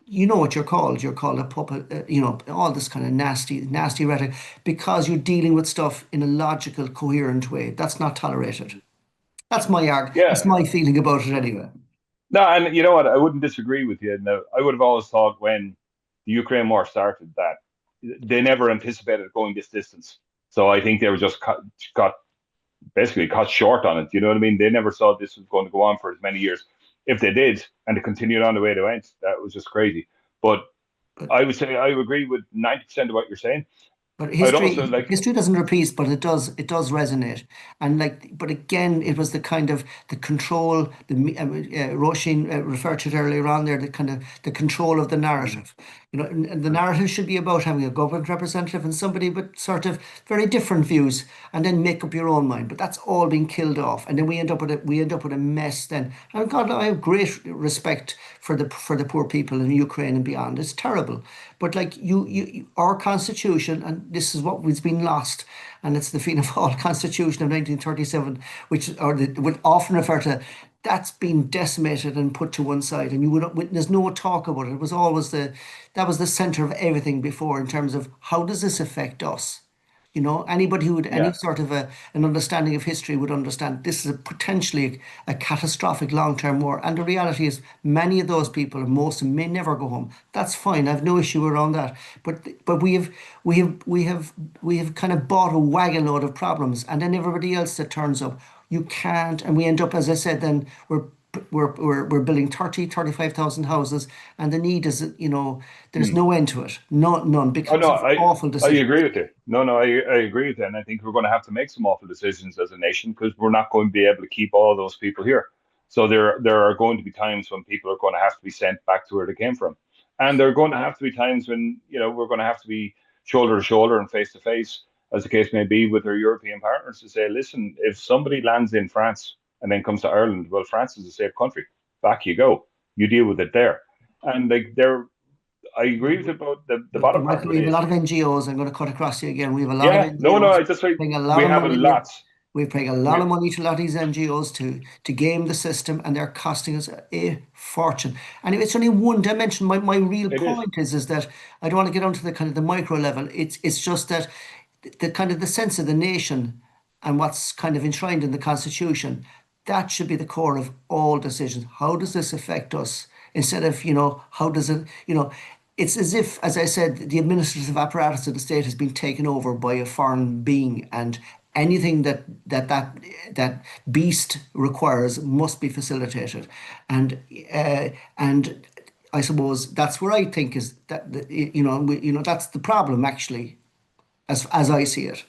you know what you're called. You're called a puppet, all this kind of nasty rhetoric, because you're dealing with stuff in a logical, coherent way. That's not tolerated. That's my That's my feeling about it anyway. No, and you know what? I wouldn't disagree with you. Now, I would have always thought when the Ukraine war started that they never anticipated going this distance. So I think they were just got short on it. You know what I mean? They never saw this was going to go on for as many years. If they did, and it continued on the way they went, that was just crazy. But I would say I agree with 90% of what you're saying. But history doesn't repeat, but it does resonate. And but again, it was the kind of the control. Roisin referred to it earlier on there. The control of the narrative. And the narrative should be about having a government representative and somebody with sort of very different views, and then make up your own mind. But that's all being killed off, and then we end up with a mess. Then, and God, I have great respect for the poor people in Ukraine and beyond. It's terrible, but our constitution, and this is what was being lost, and it's the Fianna Fáil Constitution of 1937, which would often refer to. That's been decimated and put to one side, and there's no talk about it. It was always that was the center of everything before, in terms of how does this affect us? Anybody who had any sort of an understanding of history would understand this is potentially a catastrophic long-term war. And the reality is, many of those people, and most of them, may never go home. That's fine. I have no issue around that. But we have kind of bought a wagon load of problems, and then everybody else that turns up, you can't. And we end up, as I said, then we're building 35,000 houses, and the need is, there's no end to it, none, because of awful decisions. I agree with you. I agree with you, and I think we're going to have to make some awful decisions as a nation, because we're not going to be able to keep all those people here. So there are going to be times when people are going to have to be sent back to where they came from, and there are going to have to be times when we're going to have to be shoulder to shoulder and face to face, as the case may be, with our European partners, to say, listen, if somebody lands in France and then comes to Ireland, well, France is a safe country. Back you go. You deal with it there. And I agree with you about the bottom part. We have a lot of NGOs. I'm going to cut across you again. We have a lot of NGOs. We're paying a lot of money to a lot of these NGOs to game the system, and they're costing us a fortune. And it's only one dimension. My real point is that I don't want to get onto the kind of the micro level. It's just that the kind of the sense of the nation and what's kind of enshrined in the Constitution that should be the core of all decisions. How does this affect us? Instead of, how does it, it's as if, as I said, the administrative apparatus of the state has been taken over by a foreign being, and anything that beast requires must be facilitated. And I suppose that's where I think is that that's the problem actually, as I see it.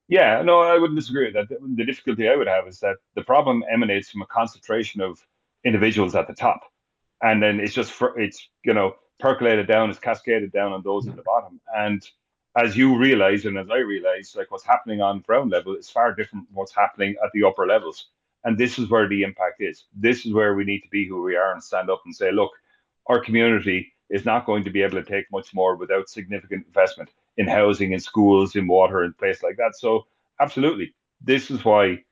Yeah, no, I wouldn't disagree with that. The difficulty I would have is that the problem emanates from a concentration of individuals at the top, and then it's percolated down, it's cascaded down on those at the bottom. And as you realize, and as I realize, like what's happening on ground level is far different from what's happening at the upper levels. And this is where the impact is. This is where we need to be who we are and stand up and say, look, our community is not going to be able to take much more without significant investment in housing, in schools, in water, and places like that. So absolutely, this is why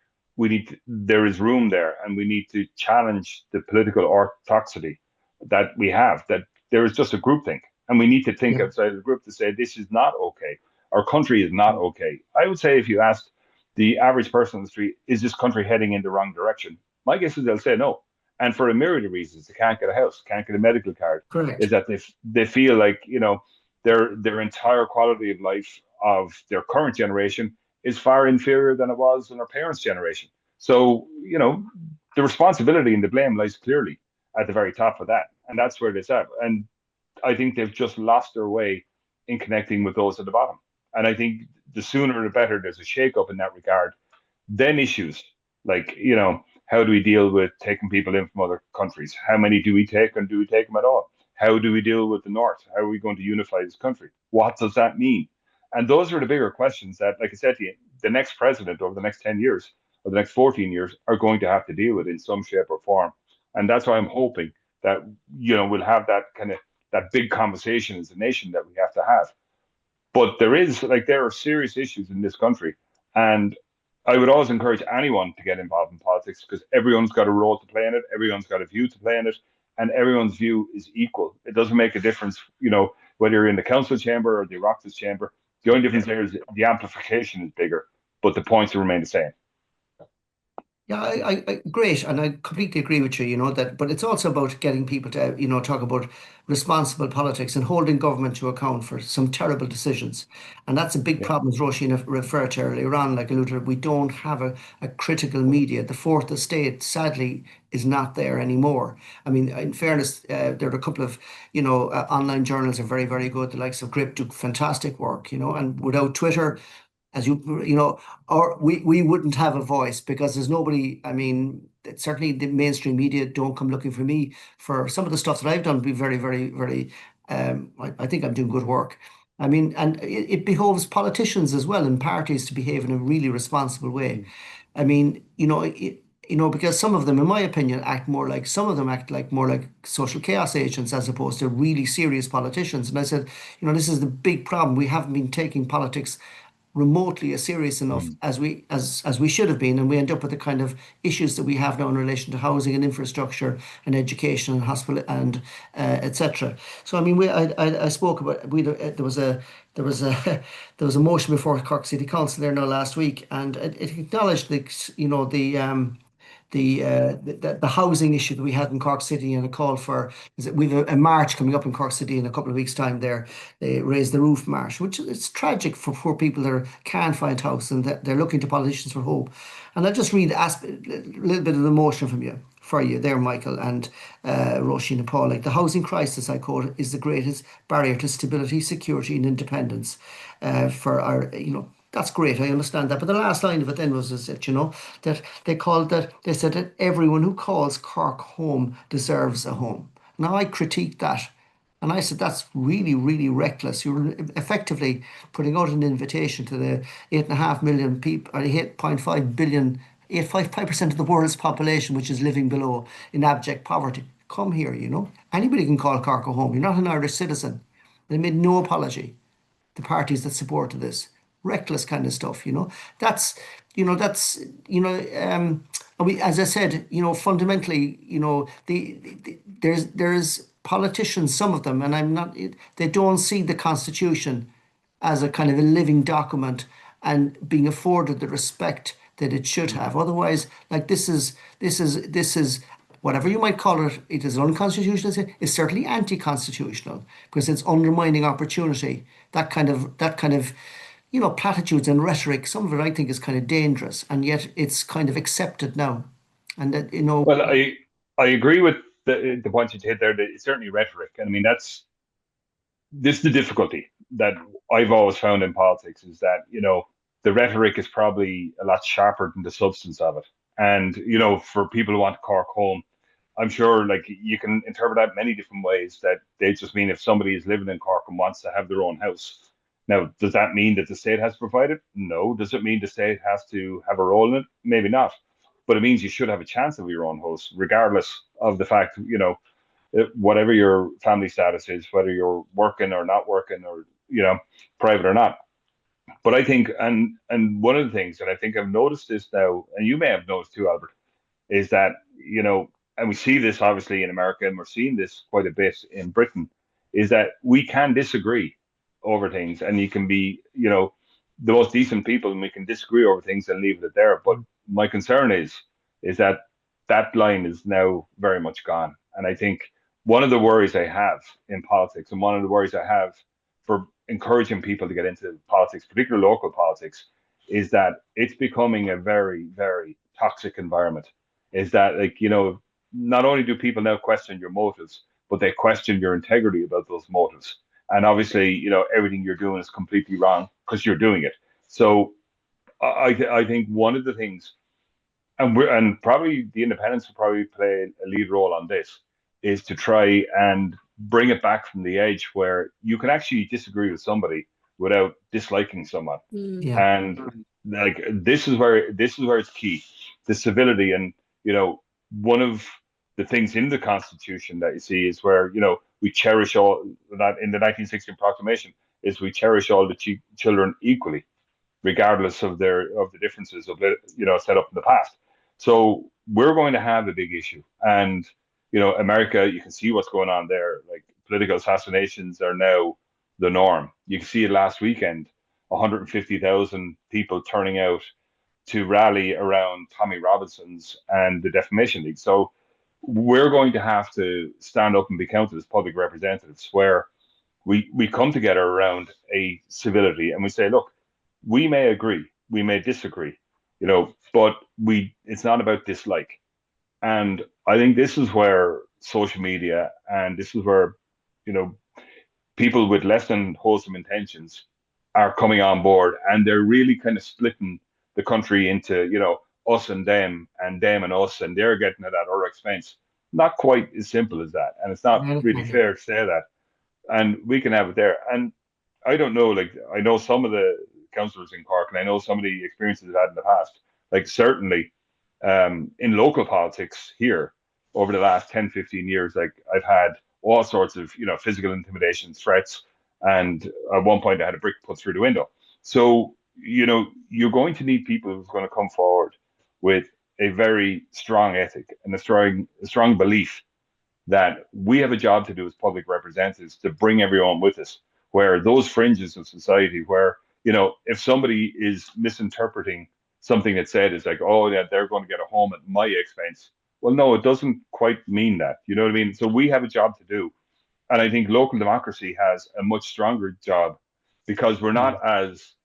there is room there, and we need to challenge the political orthodoxy that we have, that there is just a groupthink, and we need to think outside the group to say this is not okay. Our country is not okay. I would say if you asked the average person on the street, is this country heading in the wrong direction? My guess is they'll say no. And for a myriad of reasons, they can't get a house, can't get a medical card. Correct. Is that they feel like, their entire quality of life of their current generation is far inferior than it was in our parents' generation. So, the responsibility and the blame lies clearly at the very top of that. And that's where it's at. And I think they've just lost their way in connecting with those at the bottom. And I think the sooner the better there's a shake-up in that regard, then issues like, how do we deal with taking people in from other countries? How many do we take, and do we take them at all? How do we deal with the North? How are we going to unify this country? What does that mean? And those are the bigger questions that, like I said to you, the next president over the next 10 years or the next 14 years are going to have to deal with in some shape or form. And that's why I'm hoping that, we'll have that big conversation as a nation that we have to have. But there are serious issues in this country. And I would always encourage anyone to get involved in politics, because everyone's got a role to play in it. Everyone's got a view to play in it. And everyone's view is equal. It doesn't make a difference, whether you're in the council chamber or the Oireachtas chamber. The only difference there is the amplification is bigger, but the points will remain the same. Yeah, I great, and I completely agree with you. But it's also about getting people to talk about responsible politics and holding government to account for some terrible decisions, and that's a big problem, as Roisin referred to earlier on. Like Luther, we don't have a critical media. The fourth estate, sadly, is not there anymore. I mean, in fairness, there are a couple of online journals are very, very good. The likes of Grip do fantastic work, and without Twitter, as or we wouldn't have a voice, because there's nobody. I mean, certainly the mainstream media don't come looking for me for some of the stuff that I've done. Be very, very, very. I think I'm doing good work. I mean, and it behoves politicians as well and parties to behave in a really responsible way. I mean, because some of them, in my opinion, some of them act like more like social chaos agents as opposed to really serious politicians. And I said, this is the big problem. We haven't been taking politics remotely as serious enough as we should have been, and we end up with the kind of issues that we have now in relation to housing and infrastructure and education and hospital and etc. So I mean, I spoke about there was a motion before Cork City Council there now last week, and it acknowledged the housing issue that we had in Cork City, and a call for we've a march coming up in Cork City in a couple of weeks' time. There, they Raise the Roof march, which is tragic for poor people that can't find house, and that they're looking to politicians for hope. And I'll just read a little bit of the motion for you there, Michael and Roisin and Paul. Like, the housing crisis, I quote, is the greatest barrier to stability, security, and independence for our That's great, I understand that. But the last line of it then was that they said that everyone who calls Cork home deserves a home. Now, I critiqued that, and I said that's really, really reckless. You're effectively putting out an invitation to the 8.5 million people, or 8.5 billion, 85% of the world's population, which is living below in abject poverty. Come here, Anybody can call Cork a home. You're not an Irish citizen. They made no apology, the parties that supported this. Reckless kind of stuff, That's as I said, fundamentally, there's politicians, some of them, and they don't see the Constitution as a kind of a living document and being afforded the respect that it should have. Otherwise, like this is whatever you might call it, it is unconstitutional. It's certainly anti-constitutional because it's undermining opportunity. That kind of platitudes and rhetoric, some of it I think is kind of dangerous, and yet it's kind of accepted now. And that, Well, I agree with the point you hit there. That it's certainly rhetoric. And I mean, this is the difficulty that I've always found in politics is that, the rhetoric is probably a lot sharper than the substance of it. And, for people who want Cork home, I'm sure like you can interpret that many different ways, that they just mean if somebody is living in Cork and wants to have their own house. Now, does that mean that the state has to provide it? No. Does it mean the state has to have a role in it? Maybe not. But it means you should have a chance of your own house, regardless of the fact, whatever your family status is, whether you're working or not working or, private or not. But I think, and one of the things, and I think I've noticed this now, and you may have noticed too, Albert, is that, and we see this obviously in America, and we're seeing this quite a bit in Britain, is that we can disagree over things, and you can be, the most decent people, and we can disagree over things and leave it there. But my concern is that line is now very much gone. And I think one of the worries I have in politics, and one of the worries I have for encouraging people to get into politics, particularly local politics, is that it's becoming a very, very toxic environment. Is that, like, not only do people now question your motives, but they question your integrity about those motives. And obviously, everything you're doing is completely wrong because you're doing it. So I think one of the things, and probably the independents will probably play a lead role on this, is to try and bring it back from the edge where you can actually disagree with somebody without disliking someone. Yeah. And like this is where it's key, the civility. And one of the things in the Constitution that you see is where we cherish all that in the 1916 proclamation is we cherish all the children equally, regardless of the differences of set up in the past. So we're going to have a big issue. And America, you can see what's going on there. Like political assassinations are now the norm. You can see it last weekend, 150,000 people turning out to rally around Tommy Robinson's and the Defamation League. So we're going to have to stand up and be counted as public representatives, where we come together around a civility and we say, look, we may agree, we may disagree, but it's not about dislike. And I think this is where social media, and this is where, people with less than wholesome intentions are coming on board, and they're really kind of splitting the country into, us and them and us, and they're getting it at our expense. Not quite as simple as that. And it's not really fair to say that. And we can have it there. And I don't know, like, I know some of the councillors in Cork, and I know some of the experiences I've had in the past, like certainly in local politics here over the last 10, 15 years, like I've had all sorts of, physical intimidation, threats. And at one point I had a brick put through the window. So, you're going to need people who's going to come forward with a very strong ethic and a strong belief that we have a job to do as public representatives to bring everyone with us, where those fringes of society where, if somebody is misinterpreting something that said is like, oh, yeah, they're going to get a home at my expense. Well, no, it doesn't quite mean that. You know what I mean? So we have a job to do. And I think local democracy has a much stronger job because we're not as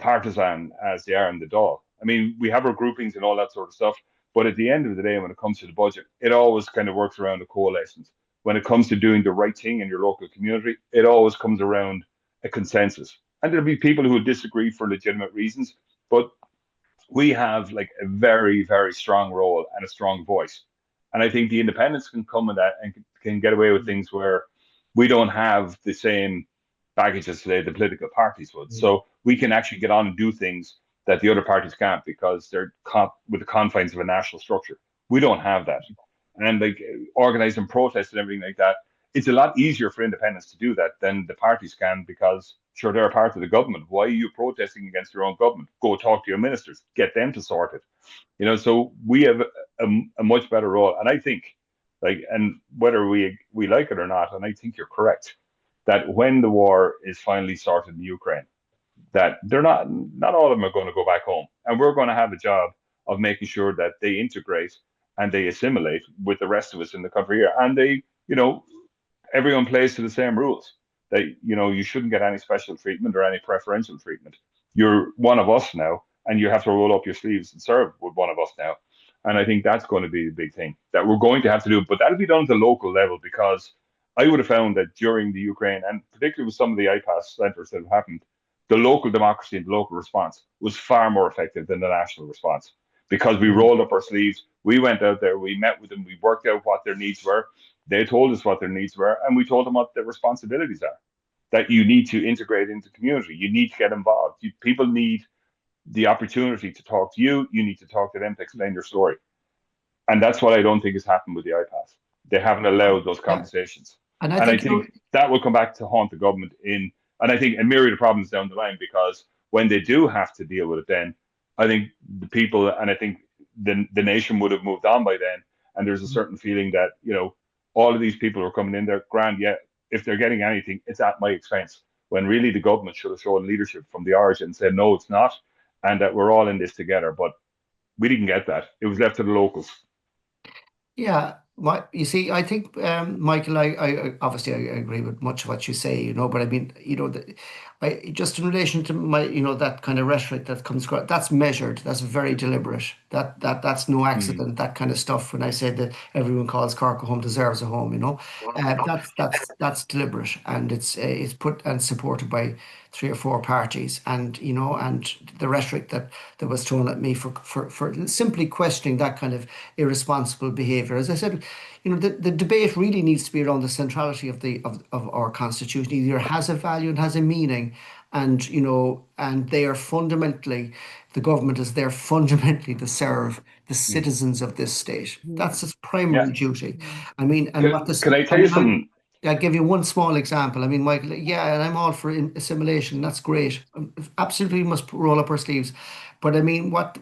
partisan as they are in the Dáil. I mean, we have our groupings and all that sort of stuff. But at the end of the day, when it comes to the budget, it always kind of works around a coalescence. When it comes to doing the right thing in your local community, it always comes around a consensus. And there'll be people who disagree for legitimate reasons, but we have like a very, very strong role and a strong voice. And I think the independents can come in that and can get away with things where we don't have the same baggage as today the political parties would. So we can actually get on and do things that the other parties can't because they're with the confines of a national structure. We don't have that. And like organizing protests and everything like that, it's a lot easier for independents to do that than the parties can because, sure, they're a part of the government. Why are you protesting against your own government? Go talk to your ministers, get them to sort it. So we have a much better role. And I think, like, and whether we like it or not, and I think you're correct, that when the war is finally sorted in Ukraine, that they're not all of them are going to go back home. And we're going to have a job of making sure that they integrate and they assimilate with the rest of us in the country here. And they, everyone plays to the same rules. That, you shouldn't get any special treatment or any preferential treatment. You're one of us now, and you have to roll up your sleeves and serve with one of us now. And I think that's going to be the big thing that we're going to have to do. But that'll be done at the local level, because I would have found that during the Ukraine, and particularly with some of the IPAS centres that have happened, the local democracy and the local response was far more effective than the national response, because we rolled up our sleeves. We went out there, we met with them, we worked out what their needs were. They told us what their needs were, and we told them what their responsibilities are. That you need to integrate into community. You need to get involved. People need the opportunity to talk to you. You need to talk to them to explain your story. And that's what I don't think has happened with the IPAS. They haven't allowed those conversations. And I think that will come back to haunt the government and I think a myriad of problems down the line, because when they do have to deal with it, then I think the people, and I think the nation would have moved on by then. And there's a certain feeling that, all of these people are coming in there, grand, yeah, if they're getting anything, it's at my expense. When really the government should have shown leadership from the origin and said, no, it's not, and that we're all in this together. But we didn't get that. It was left to the locals. Yeah, you see, I think, Michael, I obviously I agree with much of what you say, but I mean, just in relation to my, that kind of rhetoric that comes across, that's measured, that's very deliberate, that's no accident, that kind of stuff. When I said that everyone calls Cork a home deserves a home, that's deliberate, and it's put and supported by 3 or 4 parties, and and the rhetoric that was thrown at me for simply questioning that kind of irresponsible behaviour. As I said, the debate really needs to be around the centrality of our Constitution. It either has a value and has a meaning, and and they are fundamentally, the government is there fundamentally to serve the citizens of this state. That's its primary duty. I mean, and can I tell you something? I'll give you one small example. I mean, Michael, yeah, and I'm all for assimilation. That's great. Absolutely, we must roll up our sleeves. But I mean, what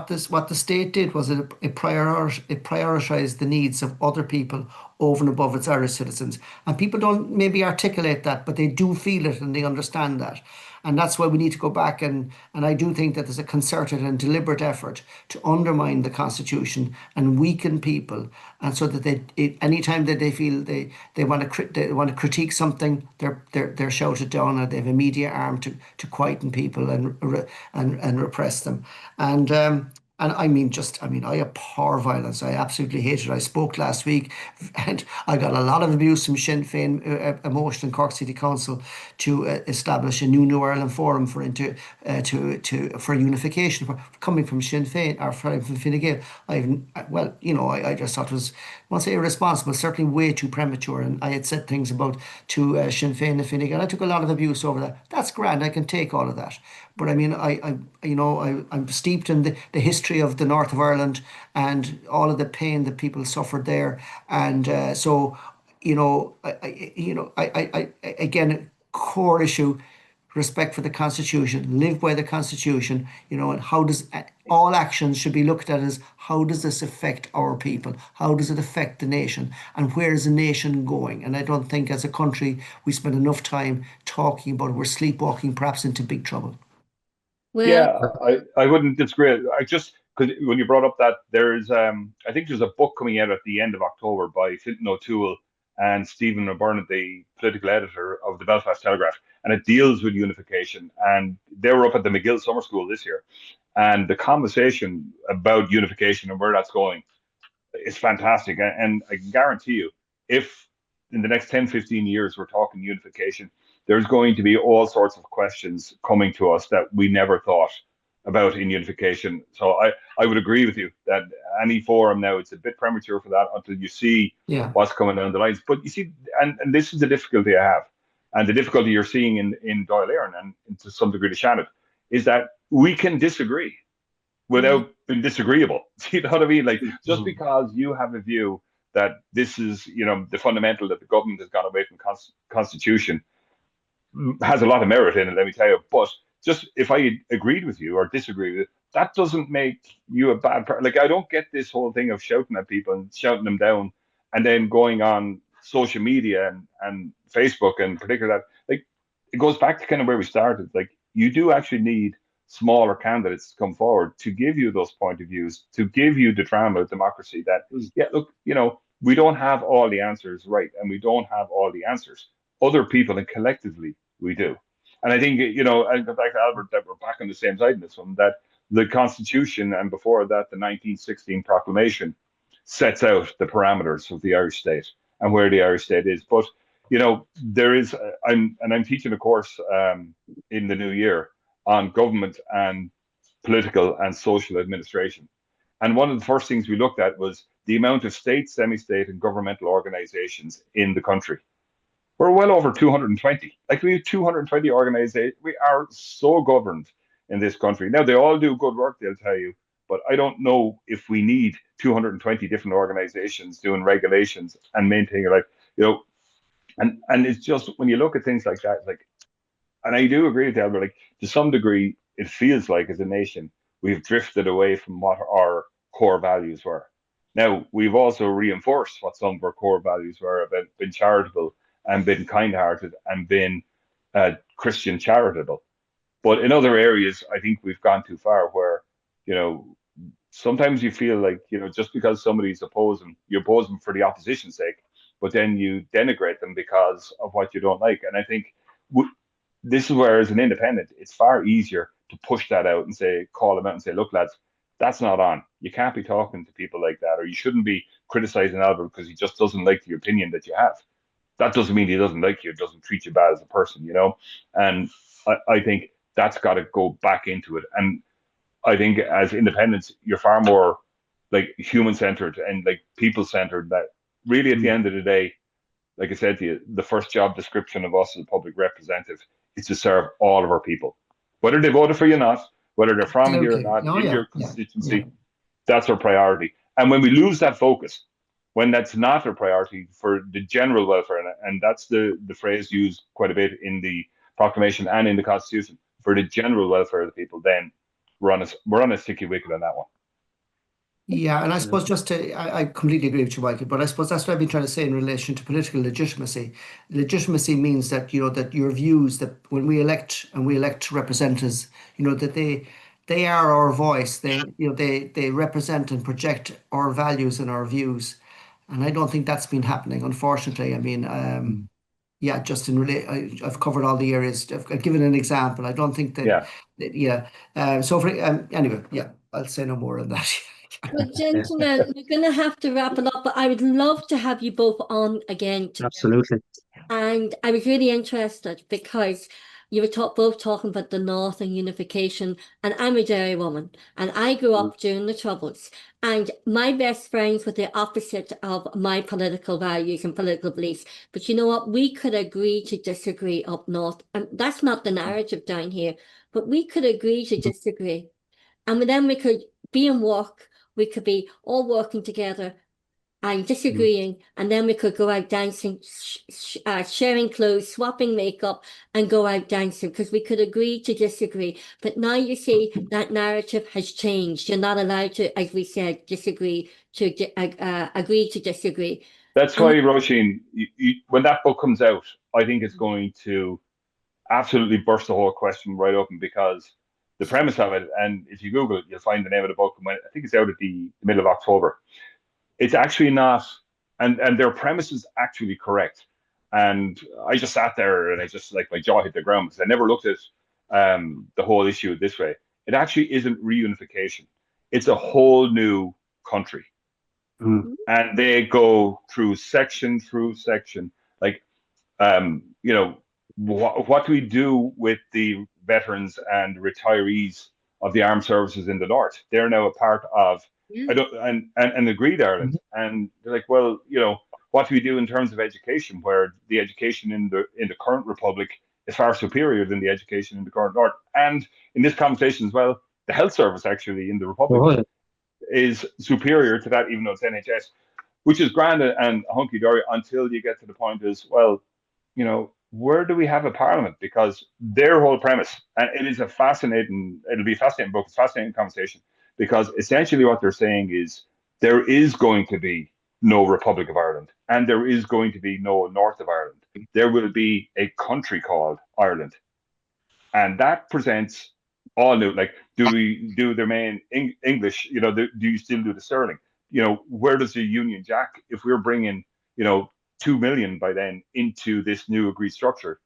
the state did was it prioritized the needs of other people over and above its Irish citizens. And people don't maybe articulate that, but they do feel it and they understand that. And that's why we need to go back, and I do think that there's a concerted and deliberate effort to undermine the Constitution and weaken people, and so that anytime that they feel they want to critique something, they're shouted down, or they have a media arm to quieten people and repress them. And I mean, I abhor violence. I absolutely hate it. I spoke last week, and I got a lot of abuse from Sinn Féin, a motion in Cork City Council to establish a new Ireland forum for unification, coming from Sinn Féin or from Fine Gael. I just thought it was, I won't say irresponsible, certainly way too premature. And I had said things about to Sinn Féin and Fine Gael. I took a lot of abuse over that. That's grand. I can take all of that. But I mean, I'm steeped in the history of the north of Ireland and all of the pain that people suffered there, and again, core issue: respect for the Constitution, live by the Constitution. And how does all actions should be looked at as how does this affect our people? How does it affect the nation? And where is the nation going? And I don't think as a country we spend enough time talking about it. We're sleepwalking perhaps into big trouble. Well, yeah, I wouldn't disagree. I just, because when you brought up that there's I think there's a book coming out at the end of October by Fintan O'Toole and Stephen O'Byrne, the political editor of the Belfast Telegraph, and it deals with unification. And they were up at the McGill Summer School this year, and the conversation about unification and where that's going is fantastic. And I can guarantee you, if in the next 10, 15 years we're talking unification, there's going to be all sorts of questions coming to us that we never thought about in unification. So I would agree with you that any forum now, it's a bit premature for that until you see what's coming down the lines. But you see, and this is the difficulty I have, and the difficulty you're seeing in Dáil Éireann and to some degree to Shannon, is that we can disagree without being disagreeable. You know what I mean? Like, just because you have a view that this is, the fundamental that the government has gone away from Constitution, has a lot of merit in it, let me tell you. But just if I agreed with you or disagreed with it, that doesn't make you a bad person. Like, I don't get this whole thing of shouting at people and shouting them down and then going on social media and Facebook and particularly that. Like, it goes back to kind of where we started. Like, you do actually need smaller candidates to come forward to give you those point of views, to give you the drama of democracy that, yeah, look, you know, we don't have all the answers right, and we don't have all the answers. Other people and collectively we do. And I think, you know, I go back to Albert, that we're back on the same side in this one, that the Constitution and before that, the 1916 proclamation sets out the parameters of the Irish state and where the Irish state is. But, you know, there is, I'm teaching a course in the new year on government and political and social administration. And one of the first things we looked at was the amount of state, semi-state, and governmental organizations in the country. We're well over 220. Like, we have 220 organizations. We are so governed in this country. Now, they all do good work, they'll tell you, but I don't know if we need 220 different organizations doing regulations and maintaining, like, you know, and it's just, when you look at things like that, like, and I do agree with Albert, like, to some degree, it feels like as a nation, we've drifted away from what our core values were. Now, we've also reinforced what some of our core values were about being charitable and been kind-hearted and been Christian charitable. But in other areas, I think we've gone too far where, you know, sometimes you feel like, you know, just because somebody's opposing, you oppose them for the opposition's sake, but then you denigrate them because of what you don't like. And I think this is where, as an independent, it's far easier to push that out and say, call them out and say, look, lads, that's not on. You can't be talking to people like that, or you shouldn't be criticizing Albert because he just doesn't like the opinion that you have. That doesn't mean he doesn't like you, doesn't treat you bad as a person, you know? And I think that's got to go back into it. And I think as independents, you're far more like human-centered and like people-centered, that really at the end of the day, like I said to you, the first job description of us as a public representative is to serve all of our people. Whether they voted for you or not, whether they're from here or not, in your constituency, that's our priority. And when we lose that focus, when that's not a priority for the general welfare, and that's the phrase used quite a bit in the proclamation and in the Constitution, for the general welfare of the people, then we're on a sticky wicket on that one. Yeah, and I suppose just to, I completely agree with you, Michael, but I suppose that's what I've been trying to say in relation to political legitimacy. Legitimacy means that, you know, that your views, that when we elect representatives, you know, that they are our voice. They, you know, they represent and project our values and our views. And I don't think that's been happening, unfortunately. I mean, yeah, just in I've covered all the areas. I've given an example. I don't think that, so for, anyway, yeah, I'll say no more on that. Well, gentlemen, we're going to have to wrap it up, but I would love to have you both on again together. Absolutely. And I was really interested because you were both talking about the Northern unification, and I'm a Derry woman, and I grew up during the Troubles, and my best friends were the opposite of my political values and political beliefs. But you know what? We could agree to disagree up north, and that's not the narrative down here, but we could agree to disagree. And then we could be in work, we could be all working together and disagreeing, and then we could go out dancing, sharing clothes, swapping makeup, and go out dancing because we could agree to disagree. But now you see that narrative has changed. You're not allowed to, as we said, agree to disagree. That's why, Roisin, when that book comes out, I think it's going to absolutely burst the whole question right open, because the premise of it, and if you Google it, you'll find the name of the book. I think it's out at the middle of October. It's actually not, and their premise is actually correct. And I just sat there and I just, like, my jaw hit the ground because I never looked at the whole issue this way. It actually isn't reunification. It's a whole new country. And they go through section, like, you know, what do we do with the veterans and retirees of the armed services in the north? They're now a part of and agreed Ireland, and they're like, well, you know, what do we do in terms of education, where the education in the current republic is far superior than the education in the current north? And in this conversation as well, the health service actually in the republic is superior to that, even though it's NHS, which is grand and hunky-dory until you get to the point is, well, you know, where do we have a parliament? Because their whole premise, and it'll be a fascinating book, it's a fascinating conversation, because essentially what they're saying is there is going to be no Republic of Ireland, and there is going to be no North of Ireland. There will be a country called Ireland. And that presents all new. Like, do we do their main English? You know, do you still do the sterling? You know, where does the Union Jack, if we're bringing, you know, 2 million by then into this new agreed structure,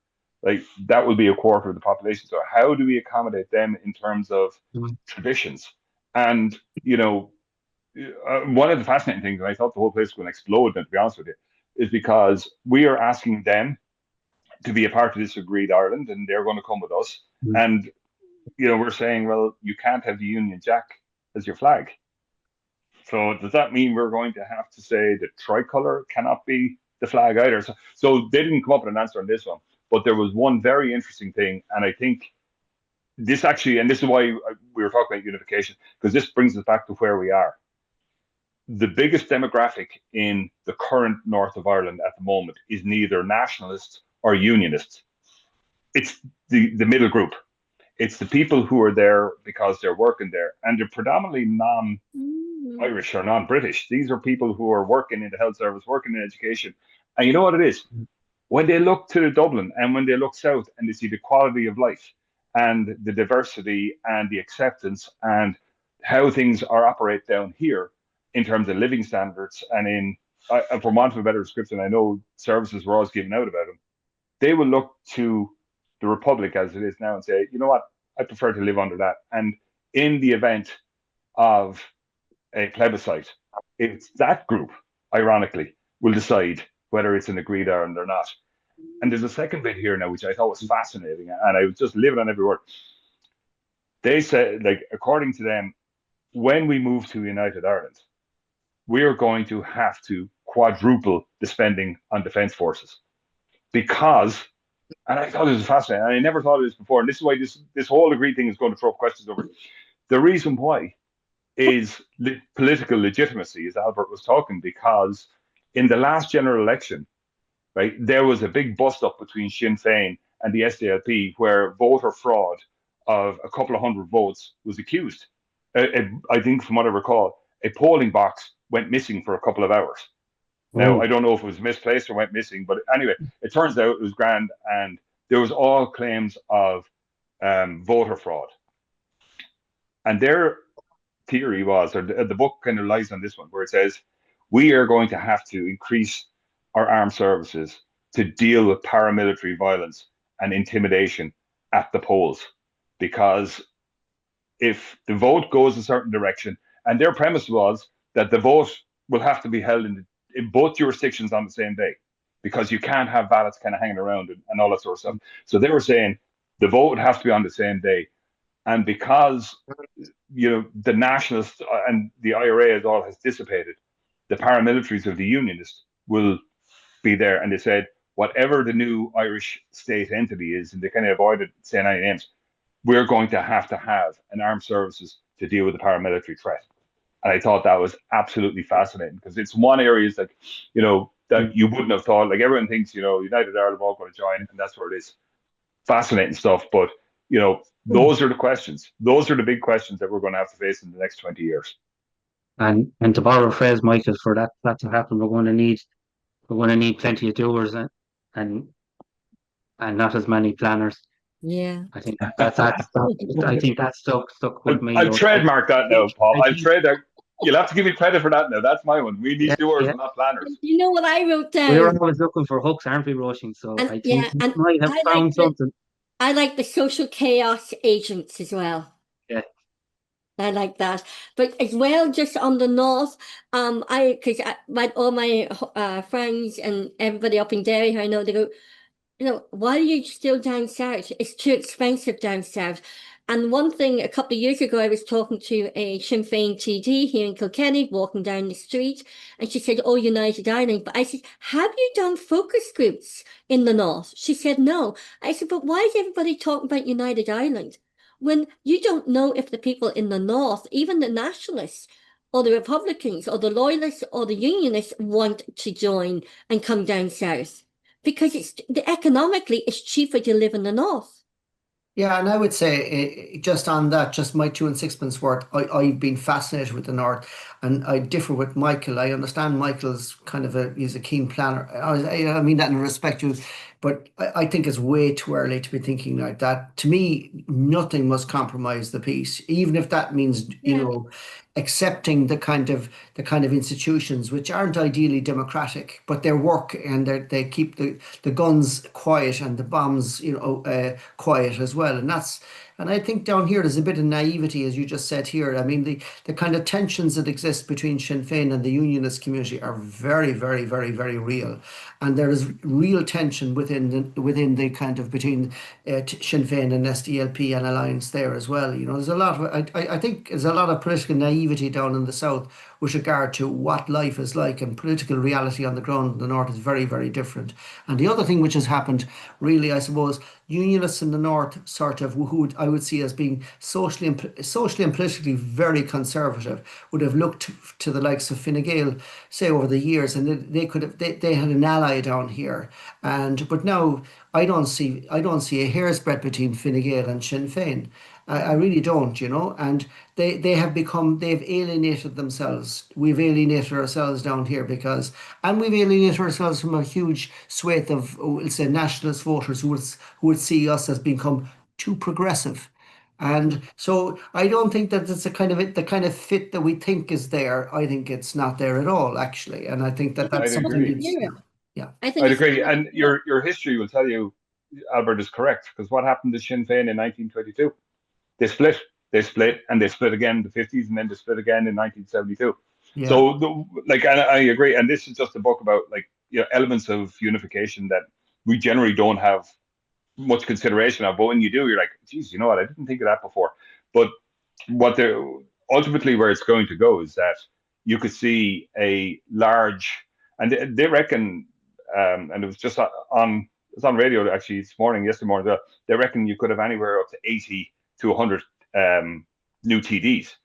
like that will be a quarter of the population. So how do we accommodate them in terms of traditions? And, you know, one of the fascinating things, and I thought the whole place was going to explode, to be honest with you, is because we are asking them to be a part of this agreed Ireland, and they're going to come with us. And, you know, we're saying, well, you can't have the Union Jack as your flag. So does that mean we're going to have to say the tricolour cannot be the flag either? So they didn't come up with an answer on this one, but there was one very interesting thing, and I think this actually, and this is why we were talking about unification, because this brings us back to where we are. The biggest demographic in the current north of Ireland at the moment is neither nationalist or unionist. It's the middle group. It's the people who are there because they're working there, and they're predominantly non-Irish or non-British. These are people who are working in the health service, working in education. And you know what it is? When they look to Dublin and when they look south and they see the quality of life and the diversity and the acceptance and how things are operate down here in terms of living standards and in, for want of a better description, I know services were always given out about them. They will look to the Republic as it is now and say, you know what, I prefer to live under that. And in the event of a plebiscite, it's that group, ironically, will decide whether it's an agreed Ireland or not. And there's a second bit here now, which I thought was fascinating, and I was just living on every word. They said, like, according to them, when we move to United Ireland, we're going to have to quadruple the spending on defence forces. Because, and I thought it was fascinating, and I never thought of this before, and this is why this whole agreed thing is going to throw up questions over it. The reason why is political legitimacy, as Albert was talking, because in the last general election, right, there was a big bust-up between Sinn Féin and the SDLP where voter fraud of a couple of hundred votes was accused. I think, from what I recall, a polling box went missing for a couple of hours. Now, I don't know if it was misplaced or went missing, but anyway, it turns out it was grand, and there was all claims of voter fraud. And their theory was, or the book kind of lies on this one, where it says, we are going to have to increase our armed services to deal with paramilitary violence and intimidation at the polls. Because if the vote goes a certain direction, and their premise was that the vote will have to be held in both jurisdictions on the same day, because you can't have ballots kind of hanging around and all that sort of stuff. So they were saying the vote would have to be on the same day. And because, you know, the nationalists and the IRA as all has dissipated, the paramilitaries of the unionists will be there. And they said, whatever the new Irish state entity is, and they kind of avoided saying any names, we're going to have an armed services to deal with the paramilitary threat. And I thought that was absolutely fascinating, because it's one area that, you know, that you wouldn't have thought. Like, everyone thinks, you know, United Ireland are all going to join, and that's where it is. Fascinating stuff. But, you know, those are the questions. Those are the big questions that we're going to have to face in the next 20 years. And to borrow a phrase, Michael, for that to happen, we're going to need plenty of doers and not as many planners. Yeah, I think that stuck with me. I've trademarked that now, Paul. I've trademarked. You'll have to give me credit for that now. That's my one. We need doers and not planners. You know what I wrote down? We're always looking for hooks, aren't we, Roisin? So I think we might have found something. I like the social chaos agents as well. Yeah. I like that. But as well, just on the north, because all my friends and everybody up in Derry, I know, they go, you know, why are you still down south? It's too expensive down south. And one thing, a couple of years ago, I was talking to a Sinn Féin TD here in Kilkenny, walking down the street, and she said, oh, United Ireland. But I said, have you done focus groups in the north? She said, no. I said, but why is everybody talking about United Ireland when you don't know if the people in the north, even the nationalists or the Republicans or the loyalists or the unionists, want to join and come down south? Because economically, it's cheaper to live in the north. Yeah, and I would say, just on that, just my 2 and 6pence worth, I've been fascinated with the north, and I differ with Michael. I understand Michael's he's a keen planner. I mean that in respect to, But I think it's way too early to be thinking like that. To me, nothing must compromise the peace, even if that means, accepting the kind of institutions which aren't ideally democratic, but they work and they keep the guns quiet and the bombs, quiet as well. And I think down here there's a bit of naivety, as you just said here. I mean, the kind of tensions that exist between Sinn Féin and the unionist community are very, very, very, very real. And there is real tension within the kind of between Sinn Féin and SDLP and Alliance there as well. There's a lot of I think there's a lot of political naivety down in the south with regard to what life is like, and political reality on the ground in the north is very, very different. And the other thing which has happened, really, I suppose, unionists in the north, sort of, who I would see as being socially and politically very conservative, would have looked to the likes of Fine Gael, say, over the years, and they had an ally down here. But now I don't see a hair's breadth between Fine Gael and Sinn Féin. I really don't, and they've alienated themselves. We've alienated ourselves down here and we've alienated ourselves from a huge swathe of, we'll say, nationalist voters who would see us as become too progressive. And so I don't think that it's the kind of fit that we think is there. I think it's not there at all, actually. And I think that's something. Yeah, I'd agree. And your history will tell you, Albert is correct, because what happened to Sinn Féin in 1922? They split, and they split again in the 50s, and then they split again in 1972. yeah. So, and I agree. And this is just a book about elements of unification that we generally don't have much consideration of. But when you do, you're like, geez, you know what? I didn't think of that before. But ultimately where it's going to go is that you could see a large, and they reckon, and it was just on radio actually yesterday morning. They reckon you could have anywhere up to 80 to 100 new TDs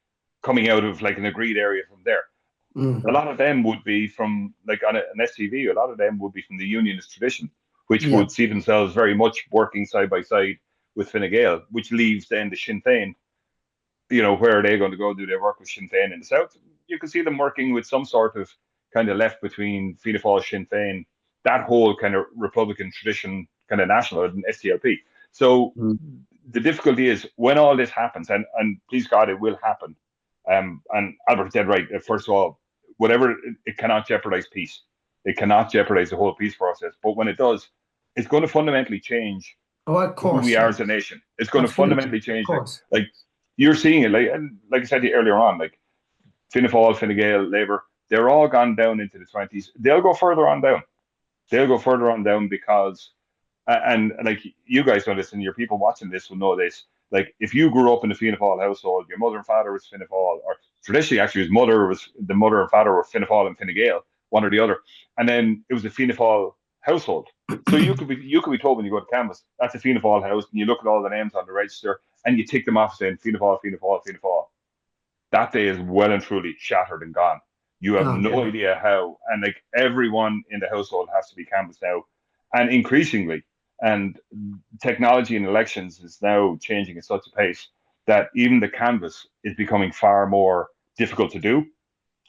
coming out of an agreed area from there. A lot of them would be from on an STV. A lot of them would be from the unionist tradition, which would see themselves very much working side by side with Fine Gael, which leaves then the Sinn Féin. Where are they going to go? Do they work with Sinn Féin in the south? You can see them working with some sort of kind of left between Fianna Fáil, Sinn Féin, that whole kind of Republican tradition, kind of national, and SDLP. So the difficulty is when all this happens, and please God, it will happen. And Albert said right. First of all, whatever, it cannot jeopardize peace. It cannot jeopardize the whole peace process. But when it does, it's going to fundamentally change who we are as a nation. It's going to fundamentally change. Like you're seeing it, like I said to you earlier on, like Fianna Fáil, Fine Gael, Labour, they're all gone down into the 20s. They'll go further on down. Because, and like you guys know this, and your people watching this will know this. Like if you grew up in a Fianna Fáil household, your mother and father was Fianna Fáil, or traditionally actually the mother and father were Fianna Fáil and Fine Gael, one or the other, and then it was a Fianna Fáil household. So you could be told when you go to Canvas, that's a Fianna Fáil house, and you look at all the names on the register, and you tick them off saying Fianna Fáil, Fianna Fáil, Fianna Fáil. That day is well and truly shattered and gone. You have no idea how, and like everyone in the household has to be Canvas now, and increasingly, and technology in elections is now changing at such a pace that even the Canvas is becoming far more difficult to do,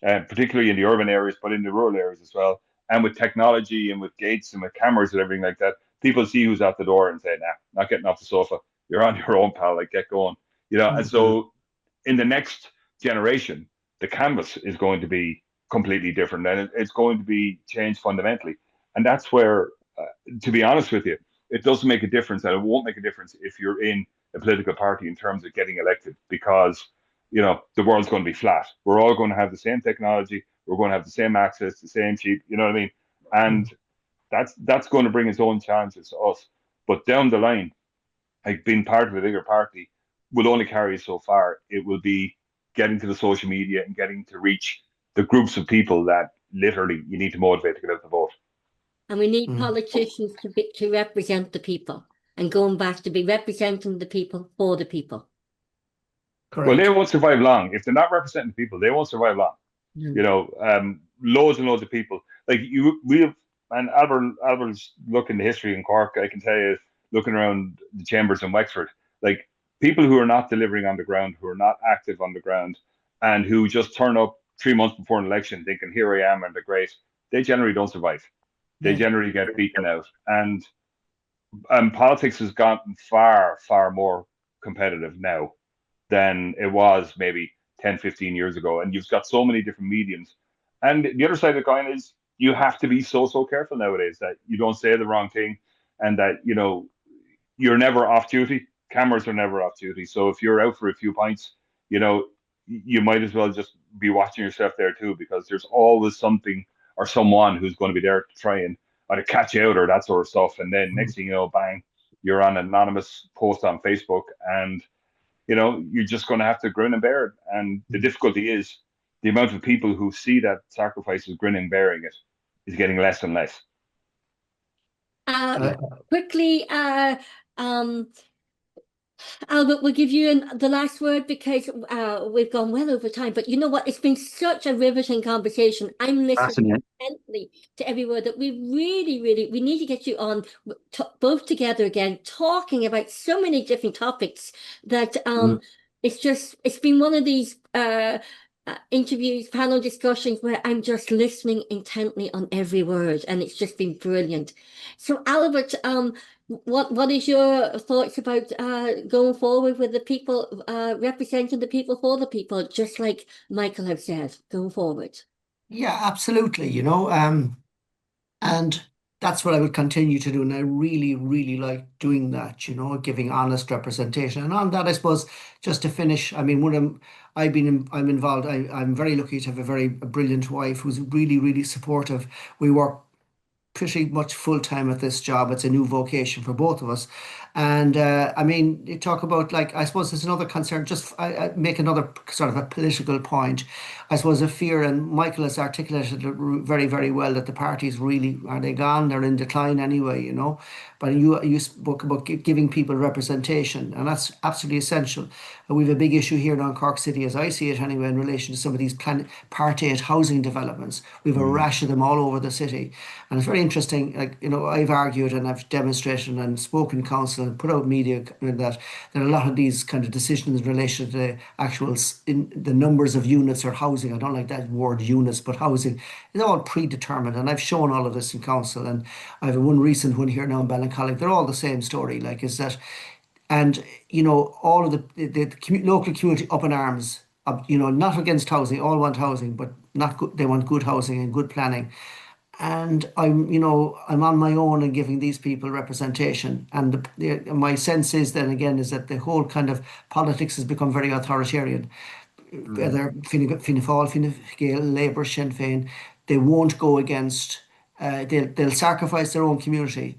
particularly in the urban areas, but in the rural areas as well. And with technology and with gates and with cameras and everything like that, people see who's at the door and say, nah, not getting off the sofa. You're on your own, pal, like get going. And so in the next generation, the Canvas is going to be completely different, and it's going to be changed fundamentally. And that's where, to be honest with you, it doesn't make a difference, and it won't make a difference if you're in a political party in terms of getting elected, because the world's going to be flat. We're all going to have the same technology. We're going to have the same access, the same cheap. You know what I mean? And that's going to bring its own challenges to us. But down the line, like being part of a bigger party will only carry you so far. It will be getting to the social media and getting to reach the groups of people that literally you need to motivate to get out the vote. And we need politicians to represent the people, and going back to be representing the people for the people. Correct. Well, they won't survive long. If they're not representing the people, they won't survive long. Loads and loads of people. Like and Albert's looking the history in Cork, I can tell you, looking around the chambers in Wexford, like people who are not delivering on the ground, who are not active on the ground, and who just turn up 3 months before an election thinking, here I am and they're great, they generally don't survive. They generally get beaten out. And politics has gotten far, far more competitive now than it was maybe 10, 15 years ago. And you've got so many different mediums. And the other side of the coin is you have to be so careful nowadays that you don't say the wrong thing, and that, you know, you're never off duty. Cameras are never off duty. So if you're out for a few pints, you know, you might as well just be watching yourself there too, because there's always something or someone who's going to be there to try and either catch you out or that sort of stuff. And then next thing you know, bang, you're on an anonymous post on Facebook, and you know, you're just going to have to grin and bear it. And the difficulty is the amount of people who see that sacrifice as grinning and bearing it is getting less and less. Quickly, Albert, we'll give you the last word because we've gone well over time. But you know what? It's been such a riveting conversation. I'm listening intently to every word that we really, we need to get you on both together again, talking about so many different topics that it's been one of these interviews, panel discussions where I'm just listening intently on every word, and it's just been brilliant. So Albert, what is your thoughts about going forward with the people, representing the people for the people, just like Michael have said, going forward? Yeah, absolutely, you know, and that's what I would continue to do. And I really like doing that, you know, giving honest representation. And on that, I suppose, just to finish, I mean, I'm involved. I'm very lucky to have a very brilliant wife who's really supportive. We work pretty much full time at this job. It's a new vocation for both of us. And I mean, you talk about, like, I suppose there's another concern, just I make another sort of a political point. I suppose a fear, and Michael has articulated it very well, that the parties really, are they gone? They're in decline anyway, you know. But you spoke about giving people representation, and that's absolutely essential. And we have a big issue here now in Cork City, as I see it anyway, in relation to some of these Part 8 housing developments. We have a rash of them all over the city. And it's very interesting, like, you know, I've argued and I've demonstrated and spoken council and put out media that a lot of these kind of decisions in relation to the actual the numbers of units or housing, I don't like that word units, but housing, is all predetermined. And I've shown all of this in council, and I have one recent one here now in Ballincollig. They're all the same story, like, is that, and you know, all of the local community up in arms, you know, not against housing, all want housing, but not good, they want good housing and good planning. And I'm on my own and giving these people representation. And my sense is then again is that the whole kind of politics has become very authoritarian. Whether Fine Gael, Labour, Sinn Féin, they won't go against. They'll sacrifice their own community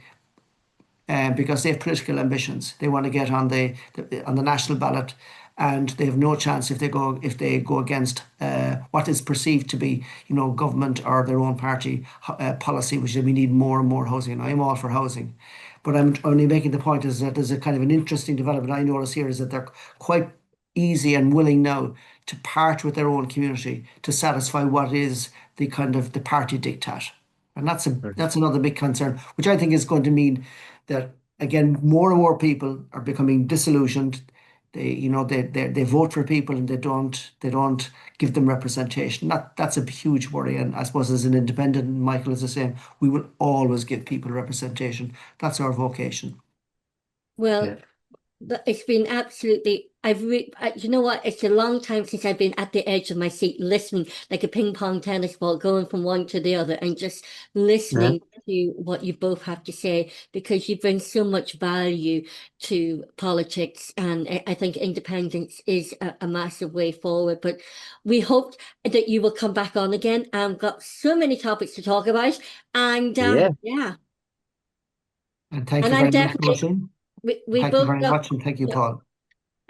because they have political ambitions. They want to get on the national ballot, and they have no chance if they go against what is perceived to be, you know, government or their own party policy, which is we need more and more housing. And I'm all for housing, but I'm only making the point is that there's a kind of an interesting development I notice here is that they're quite easy and willing now to part with their own community to satisfy what is the kind of the party diktat. And that's another big concern, which I think is going to mean that again more and more people are becoming disillusioned. They vote for people and they don't give them representation. That's a huge worry. And I suppose as an independent, Michael is the same. We will always give people representation. That's our vocation. Well, it's been absolutely. You know what? It's a long time since I've been at the edge of my seat, listening like a ping pong tennis ball, going from one to the other, and just listening to what you both have to say, because you bring so much value to politics, and I think independence is a massive way forward. But we hope that you will come back on again. I've got so many topics to talk about, and yeah. And thank you very much, Roisin. Thank you very much, and thank you, Paul.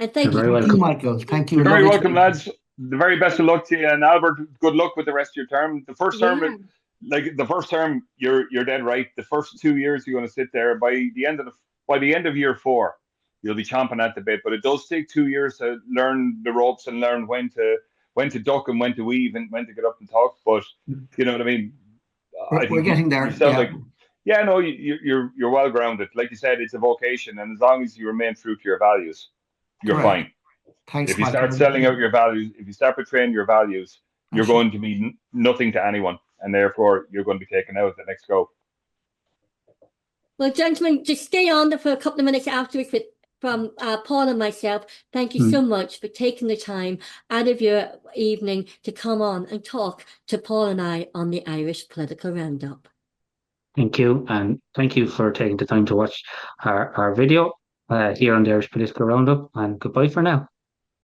And thank you, Michael. Thank you. You're very welcome, lads. The very best of luck to you, and Albert, good luck with the rest of your term. The first term, you're dead right. The first 2 years you're going to sit there. By the end of year 4, you'll be chomping at the bit. But it does take 2 years to learn the ropes and learn when to duck and when to weave and when to get up and talk. But you know what I mean. We're getting there. You're well grounded. Like you said, it's a vocation, and as long as you remain true to your values, you're fine. Thanks, if you start selling out your values, if you start betraying your values, you're going to be nothing to anyone, and therefore you're going to be taken out at the next go. Well, gentlemen, just stay on there for a couple of minutes afterwards from Paul and myself. Thank you so much for taking the time out of your evening to come on and talk to Paul and I on the Irish Political Roundup. Thank you, and thank you for taking the time to watch our video here on the Irish Political Roundup, and goodbye for now.